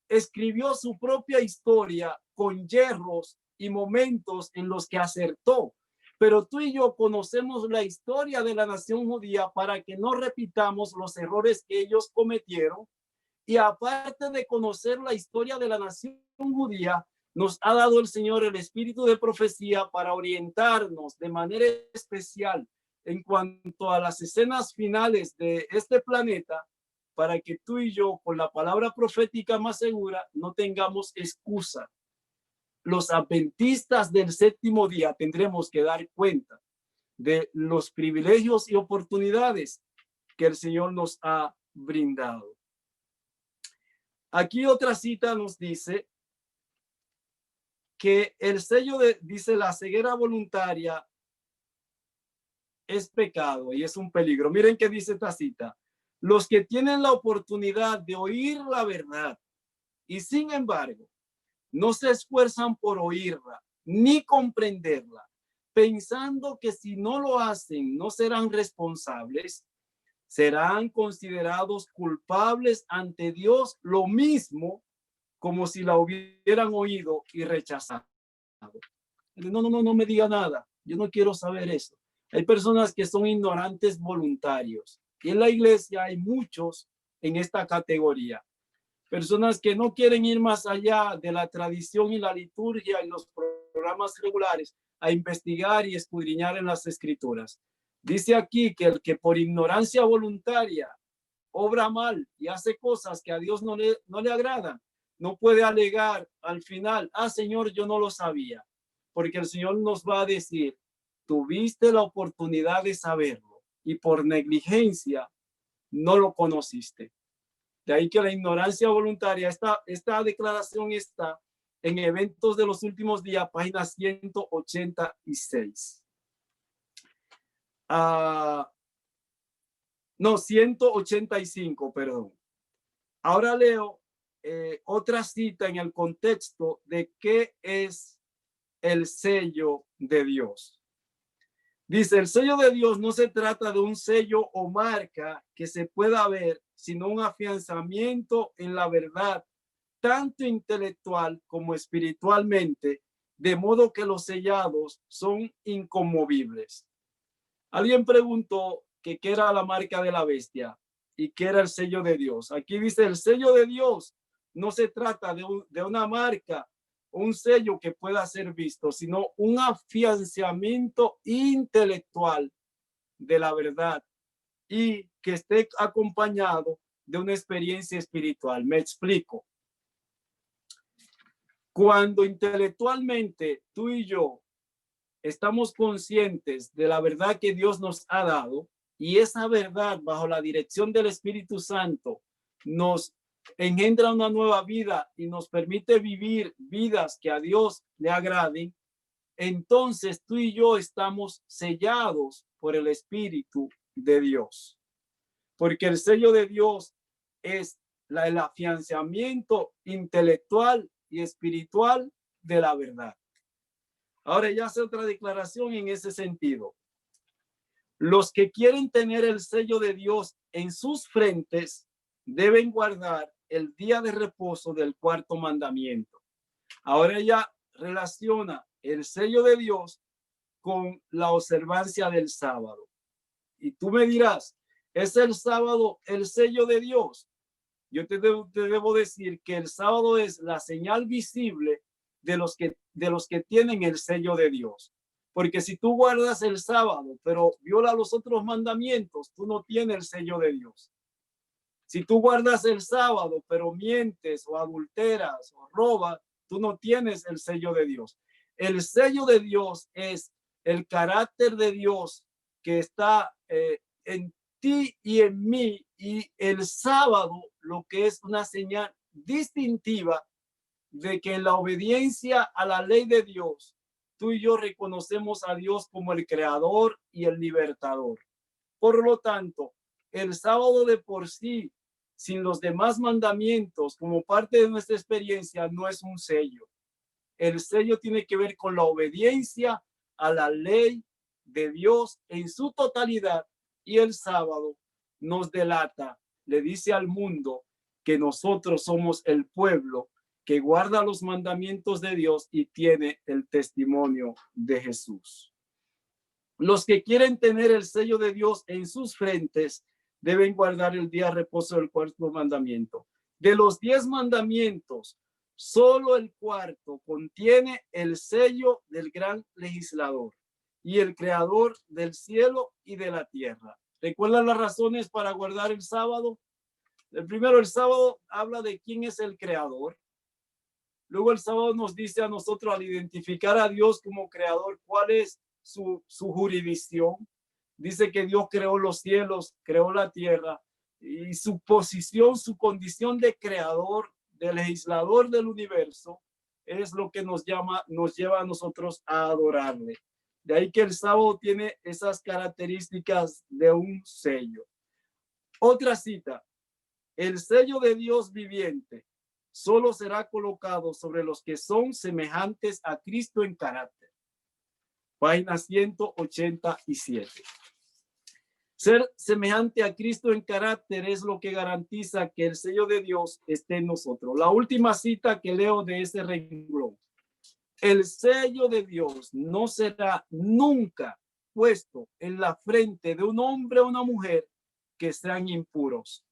escribió su propia historia con yerros y momentos en los que acertó. Pero tú y yo conocemos la historia de la nación judía para que no repitamos los errores que ellos cometieron. Y aparte de conocer la historia de la nación judía, nos ha dado el Señor el espíritu de profecía para orientarnos de manera especial en cuanto a las escenas finales de este planeta, para que tú y yo, con la palabra profética más segura, no tengamos excusa. Los adventistas del séptimo día tendremos que dar cuenta de los privilegios y oportunidades que el Señor nos ha brindado. Aquí otra cita nos dice que el sello dice la ceguera voluntaria es pecado y es un peligro. Miren qué dice esta cita. Los que tienen la oportunidad de oír la verdad y sin embargo no se esfuerzan por oírla ni comprenderla, pensando que si no lo hacen no serán responsables, serán considerados culpables ante Dios, lo mismo como si la hubieran oído y rechazado. No me diga nada. Yo no quiero saber eso. Hay personas que son ignorantes voluntarios. Y en la iglesia hay muchos en esta categoría. Personas que no quieren ir más allá de la tradición y la liturgia y los programas regulares a investigar y escudriñar en las escrituras. Dice aquí que el que por ignorancia voluntaria obra mal y hace cosas que a Dios no le agradan, no puede alegar al final, Señor, yo no lo sabía, porque el Señor nos va a decir, tuviste la oportunidad de saberlo y por negligencia no lo conociste. De ahí que la ignorancia voluntaria, esta declaración está en Eventos de los Últimos Días, página 186. 185, perdón. Ahora leo otra cita en el contexto de qué es el sello de Dios. Dice, el sello de Dios no se trata de un sello o marca que se pueda ver, sino un afianzamiento en la verdad, tanto intelectual como espiritualmente, de modo que los sellados son inconmovibles. Alguien preguntó que qué era la marca de la bestia y qué era el sello de Dios. Aquí dice, el sello de Dios no se trata de una marca, un sello que pueda ser visto, sino un afianzamiento intelectual de la verdad y que esté acompañado de una experiencia espiritual. Me explico. Cuando intelectualmente tú y yo estamos conscientes de la verdad que Dios nos ha dado y esa verdad bajo la dirección del Espíritu Santo nos engendra una nueva vida y nos permite vivir vidas que a Dios le agraden, entonces tú y yo estamos sellados por el Espíritu de Dios. Porque el sello de Dios es el afianzamiento intelectual y espiritual de la verdad. Ahora ya hace otra declaración en ese sentido. Los que quieren tener el sello de Dios en sus frentes deben guardar el día de reposo del cuarto mandamiento. Ahora ella relaciona el sello de Dios con la observancia del sábado. Y tú me dirás, ¿es el sábado el sello de Dios? Yo te debo decir que el sábado es la señal visible de los que tienen el sello de Dios. Porque si tú guardas el sábado, pero viola los otros mandamientos, tú no tienes el sello de Dios. Si tú guardas el sábado, pero mientes o adulteras o robas, tú no tienes el sello de Dios. El sello de Dios es el carácter de Dios que está en ti y en mí, y el sábado lo que es una señal distintiva de que en la obediencia a la ley de Dios, tú y yo reconocemos a Dios como el creador y el libertador. Por lo tanto, el sábado de por sí, sin los demás mandamientos, como parte de nuestra experiencia, no es un sello. El sello tiene que ver con la obediencia a la ley de Dios en su totalidad, y el sábado nos delata, le dice al mundo que nosotros somos el pueblo que guarda los mandamientos de Dios y tiene el testimonio de Jesús. Los que quieren tener el sello de Dios en sus frentes deben guardar el día de reposo del cuarto mandamiento. De los 10 mandamientos, solo el cuarto contiene el sello del gran legislador y el creador del cielo y de la tierra. ¿Recuerdan las razones para guardar el sábado? El primero, el sábado habla de quién es el creador. Luego el sábado nos dice a nosotros, al identificar a Dios como creador, cuál es su jurisdicción. Dice que Dios creó los cielos, creó la tierra, y su posición, su condición de creador, de legislador del universo, es lo que nos lleva a nosotros a adorarle. De ahí que el sábado tiene esas características de un sello. Otra cita, el sello de Dios viviente solo será colocado sobre los que son semejantes a Cristo en carácter. Página 187. Ser semejante a Cristo en carácter es lo que garantiza que el sello de Dios esté en nosotros. La última cita que leo de ese renglón. El sello de Dios no será nunca puesto en la frente de un hombre o una mujer que sean impuros.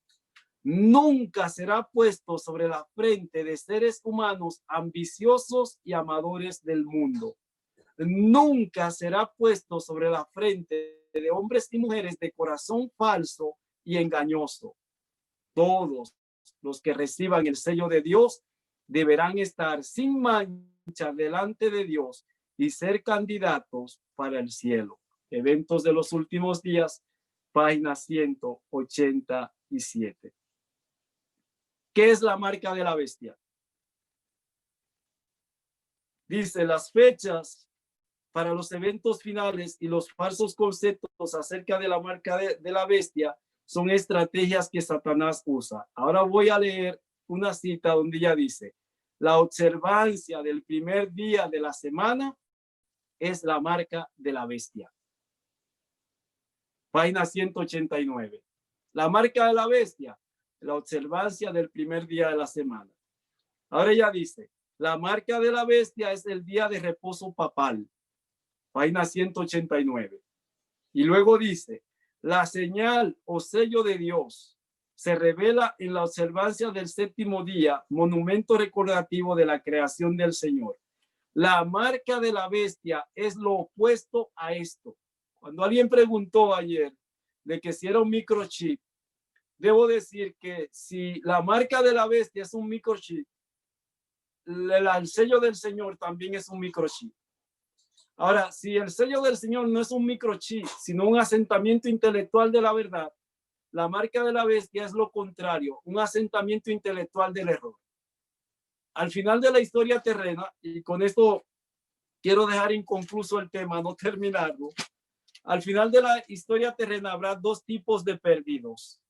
Nunca será puesto sobre la frente de seres humanos ambiciosos y amadores del mundo. Nunca será puesto sobre la frente de hombres y mujeres de corazón falso y engañoso. Todos los que reciban el sello de Dios deberán estar sin mancha delante de Dios y ser candidatos para el cielo. Eventos de los últimos días, página 187. ¿Qué es la marca de la bestia? Dice, las fechas para los eventos finales y los falsos conceptos acerca de la marca de la bestia son estrategias que Satanás usa. Ahora voy a leer una cita donde ella dice, la observancia del primer día de la semana es la marca de la bestia. Página 189. La marca de la bestia, la observancia del primer día de la semana. Ahora ella dice, la marca de la bestia es el día de reposo papal. Página 189. Y luego dice, la señal o sello de Dios se revela en la observancia del séptimo día, monumento recordativo de la creación del Señor. La marca de la bestia es lo opuesto a esto. Cuando alguien preguntó ayer de que si era un microchip, debo decir que si la marca de la bestia es un microchip, el sello del Señor también es un microchip. Ahora, si el sello del Señor no es un microchip, sino un asentamiento intelectual de la verdad, la marca de la bestia es lo contrario, un asentamiento intelectual del error. Al final de la historia terrena, y con esto quiero dejar inconcluso el tema, no terminarlo. Al final de la historia terrena habrá dos tipos de perdidos.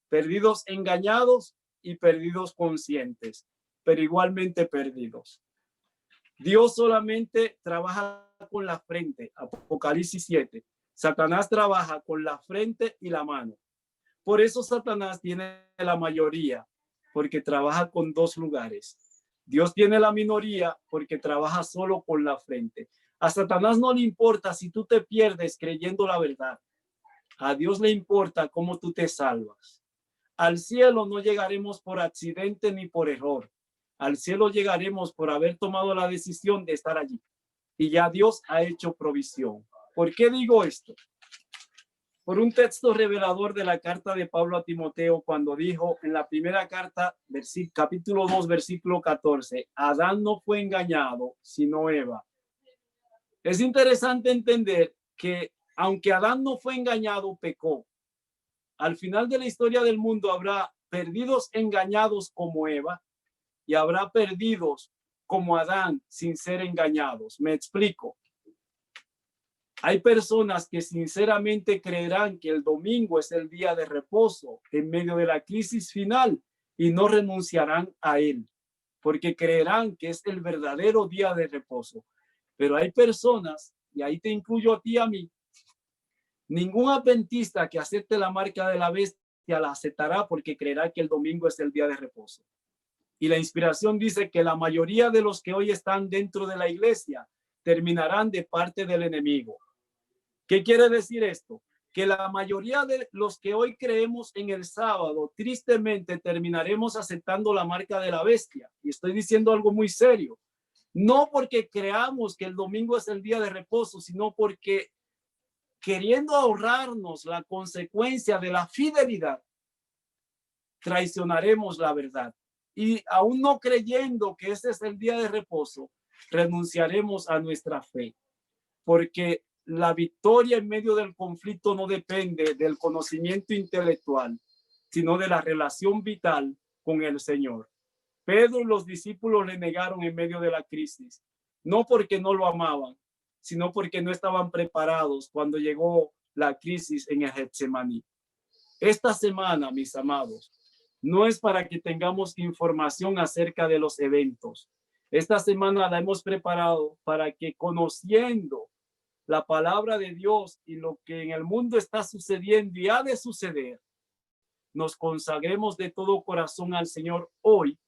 Perdidos engañados y perdidos conscientes, pero igualmente perdidos. Dios solamente trabaja con la frente. Apocalipsis 7. Satanás trabaja con la frente y la mano. Por eso Satanás tiene la mayoría, porque trabaja con dos lugares. Dios tiene la minoría porque trabaja solo con la frente. A Satanás no le importa si tú te pierdes creyendo la verdad. A Dios le importa cómo tú te salvas. Al cielo no llegaremos por accidente ni por error. Al cielo llegaremos por haber tomado la decisión de estar allí. Y ya Dios ha hecho provisión. ¿Por qué digo esto? Por un texto revelador de la carta de Pablo a Timoteo, cuando dijo en la primera carta, capítulo 2, versículo 14, Adán no fue engañado, sino Eva. Es interesante entender que aunque Adán no fue engañado, pecó. Al final de la historia del mundo habrá perdidos engañados como Eva y habrá perdidos como Adán sin ser engañados. Me explico. Hay personas que sinceramente creerán que el domingo es el día de reposo en medio de la crisis final y no renunciarán a él, porque creerán que es el verdadero día de reposo. Pero hay personas, y ahí te incluyo a ti y a mí, ningún adventista que acepte la marca de la bestia la aceptará porque creerá que el domingo es el día de reposo. Y la inspiración dice que la mayoría de los que hoy están dentro de la iglesia terminarán de parte del enemigo. ¿Qué quiere decir esto? Que la mayoría de los que hoy creemos en el sábado, tristemente terminaremos aceptando la marca de la bestia. Y estoy diciendo algo muy serio. No porque creamos que el domingo es el día de reposo, sino porque queriendo ahorrarnos la consecuencia de la fidelidad, traicionaremos la verdad. Y aún no creyendo que ese es el día de reposo, renunciaremos a nuestra fe. Porque la victoria en medio del conflicto no depende del conocimiento intelectual, sino de la relación vital con el Señor. Pedro y los discípulos le negaron en medio de la crisis, no porque no lo amaban, sino porque no estaban preparados cuando llegó la crisis en el Getsemaní. Esta semana, mis amados, no es para que tengamos información acerca de los eventos. Esta semana la hemos preparado para que, conociendo la palabra de Dios y lo que en el mundo está sucediendo y ha de suceder, nos consagremos de todo corazón al Señor hoy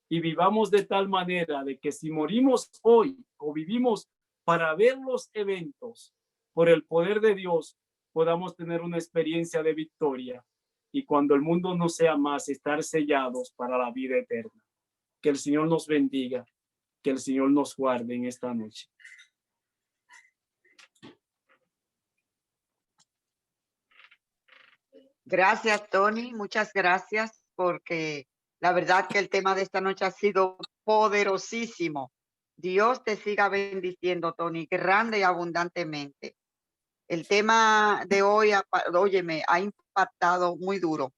y vivamos de tal manera de que si morimos hoy o vivimos para ver los eventos por el poder de Dios, podamos tener una experiencia de victoria y cuando el mundo no sea más, estar sellados para la vida eterna. Que el Señor nos bendiga, que el Señor nos guarde en esta noche. Gracias, Tony. Muchas gracias, porque la verdad que el tema de esta noche ha sido poderosísimo. Dios te siga bendiciendo, Tony, grande y abundantemente. El tema de hoy, óyeme, ha impactado muy duro.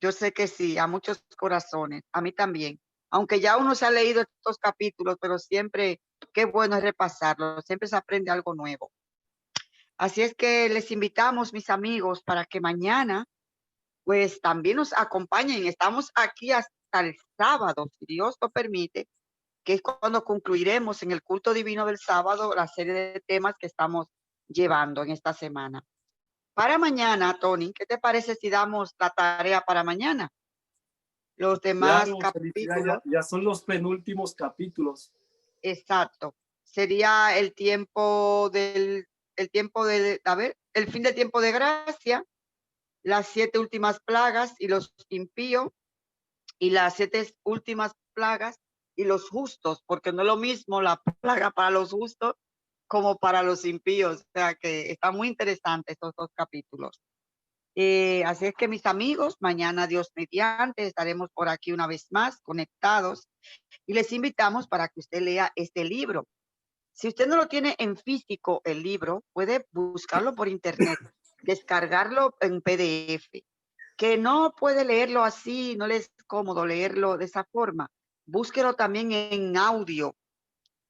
Yo sé que sí, a muchos corazones, a mí también. Aunque ya uno se ha leído estos capítulos, pero siempre, qué bueno es repasarlo, siempre se aprende algo nuevo. Así es que les invitamos, mis amigos, para que mañana pues también nos acompañen. Estamos aquí hasta el sábado, si Dios lo permite, que es cuando concluiremos en el culto divino del sábado la serie de temas que estamos llevando en esta semana. Para mañana, Tony, ¿qué te parece si damos la tarea para mañana? Los demás Claro, capítulos. ya son los penúltimos capítulos. Exacto. Sería el tiempo el fin del tiempo de gracia, las 7 últimas plagas y los impíos, y las 7 últimas plagas y los justos, porque no es lo mismo la plaga para los justos como para los impíos. O sea que está muy interesante estos 2 capítulos. Así es que, mis amigos, mañana, Dios mediante, estaremos por aquí una vez más conectados y les invitamos para que usted lea este libro. Si usted no lo tiene en físico, el libro, puede buscarlo por internet, descargarlo en PDF. Que no puede leerlo así, no le es cómodo leerlo de esa forma, búsquelo también en audio.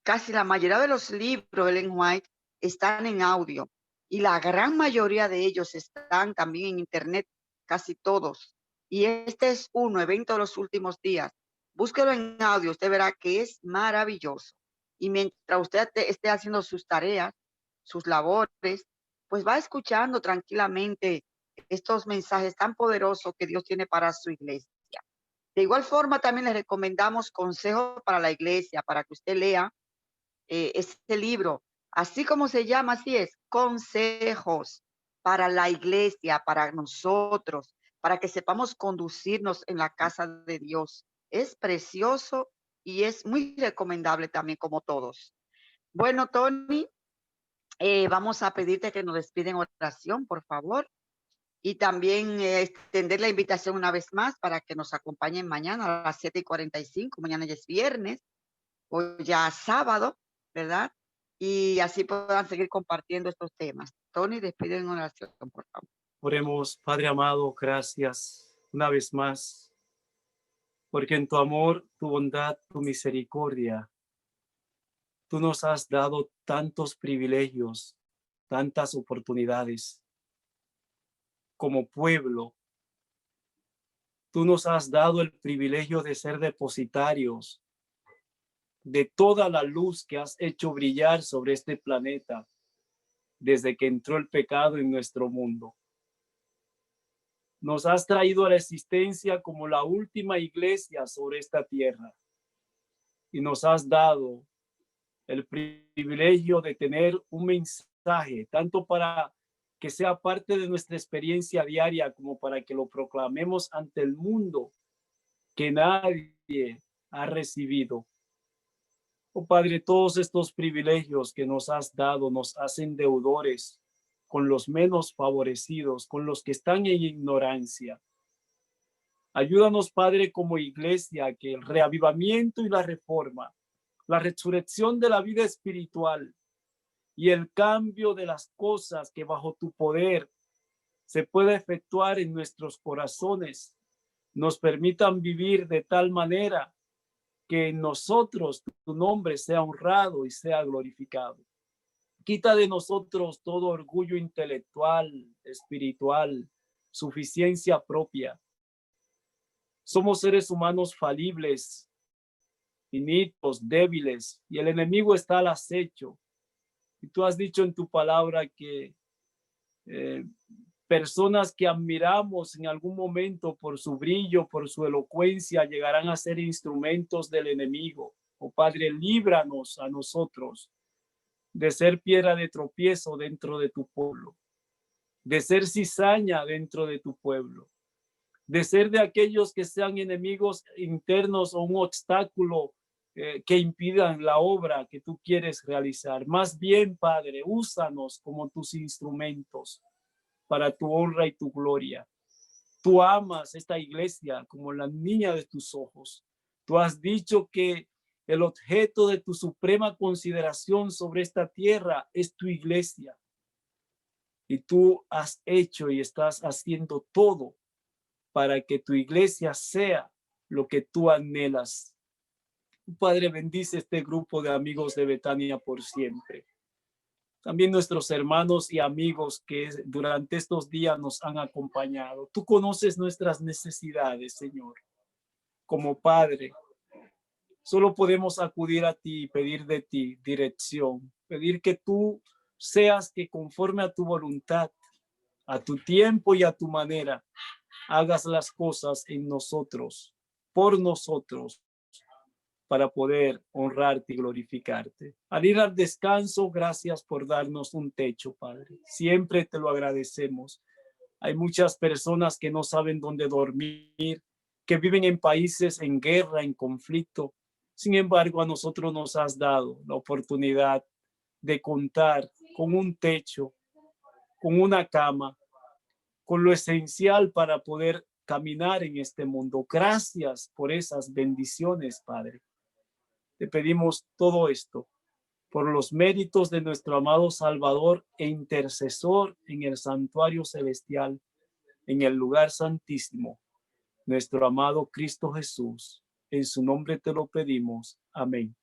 Casi la mayoría de los libros de Ellen White están en audio y la gran mayoría de ellos están también en internet, casi todos. Y este es uno, evento de los últimos días. Búsquelo en audio, usted verá que es maravilloso. y mientras usted esté haciendo sus tareas, sus labores, pues va escuchando tranquilamente estos mensajes tan poderosos que Dios tiene para su iglesia. De igual forma, también les recomendamos consejos para la iglesia, para que usted lea este libro, así como se llama, así es, consejos para la iglesia, para nosotros, para que sepamos conducirnos en la casa de Dios. Es precioso y es muy recomendable también, como todos. Bueno, Tony, vamos a pedirte que nos despiden oración, por favor. Y también extender la invitación una vez más para que nos acompañen mañana a las 7:45. Mañana ya es viernes, hoy ya sábado, ¿verdad? Y así puedan seguir compartiendo estos temas. Tony, despide en oración, por favor. Oremos, Padre amado, gracias una vez más, porque en tu amor, tu bondad, tu misericordia, tú nos has dado tantos privilegios, tantas oportunidades. Como pueblo, tú nos has dado el privilegio de ser depositarios de toda la luz que has hecho brillar sobre este planeta desde que entró el pecado en nuestro mundo. Nos has traído a la existencia como la última iglesia sobre esta tierra y nos has dado el privilegio de tener un mensaje, tanto para que sea parte de nuestra experiencia diaria como para que lo proclamemos ante el mundo que nadie ha recibido. Oh Padre, todos estos privilegios que nos has dado nos hacen deudores con los menos favorecidos, con los que están en ignorancia. Ayúdanos, Padre, como iglesia, que el reavivamiento y la reforma, la resurrección de la vida espiritual y el cambio de las cosas que bajo tu poder se puede efectuar en nuestros corazones, nos permitan vivir de tal manera que en nosotros tu nombre sea honrado y sea glorificado. Quita de nosotros todo orgullo intelectual, espiritual, suficiencia propia. Somos seres humanos falibles, finitos, débiles, y el enemigo está al acecho. Y tú has dicho en tu palabra que personas que admiramos en algún momento por su brillo, por su elocuencia, llegarán a ser instrumentos del enemigo. Oh Padre, líbranos a nosotros de ser piedra de tropiezo dentro de tu pueblo, de ser cizaña dentro de tu pueblo, de ser de aquellos que sean enemigos internos o un obstáculo que impidan la obra que tú quieres realizar. Más bien, Padre, úsanos como tus instrumentos para tu honra y tu gloria. Tú amas esta iglesia como la niña de tus ojos. Tú has dicho que el objeto de tu suprema consideración sobre esta tierra es tu iglesia. Y tú has hecho y estás haciendo todo para que tu iglesia sea lo que tú anhelas. Padre, bendice este grupo de amigos de Betania por siempre. También nuestros hermanos y amigos que durante estos días nos han acompañado. Tú conoces nuestras necesidades, Señor. Como Padre, solo podemos acudir a ti y pedir de ti dirección, pedir que tú seas que conforme a tu voluntad, a tu tiempo y a tu manera, hagas las cosas en nosotros, por nosotros, para poder honrarte y glorificarte. Al ir al descanso, gracias por darnos un techo, Padre. Siempre te lo agradecemos. Hay muchas personas que no saben dónde dormir, que viven en países en guerra, en conflicto. Sin embargo, a nosotros nos has dado la oportunidad de contar con un techo, con una cama, con lo esencial para poder caminar en este mundo. Gracias por esas bendiciones, Padre. Te pedimos todo esto por los méritos de nuestro amado Salvador e intercesor en el santuario celestial, en el lugar santísimo, nuestro amado Cristo Jesús. En su nombre te lo pedimos. Amén.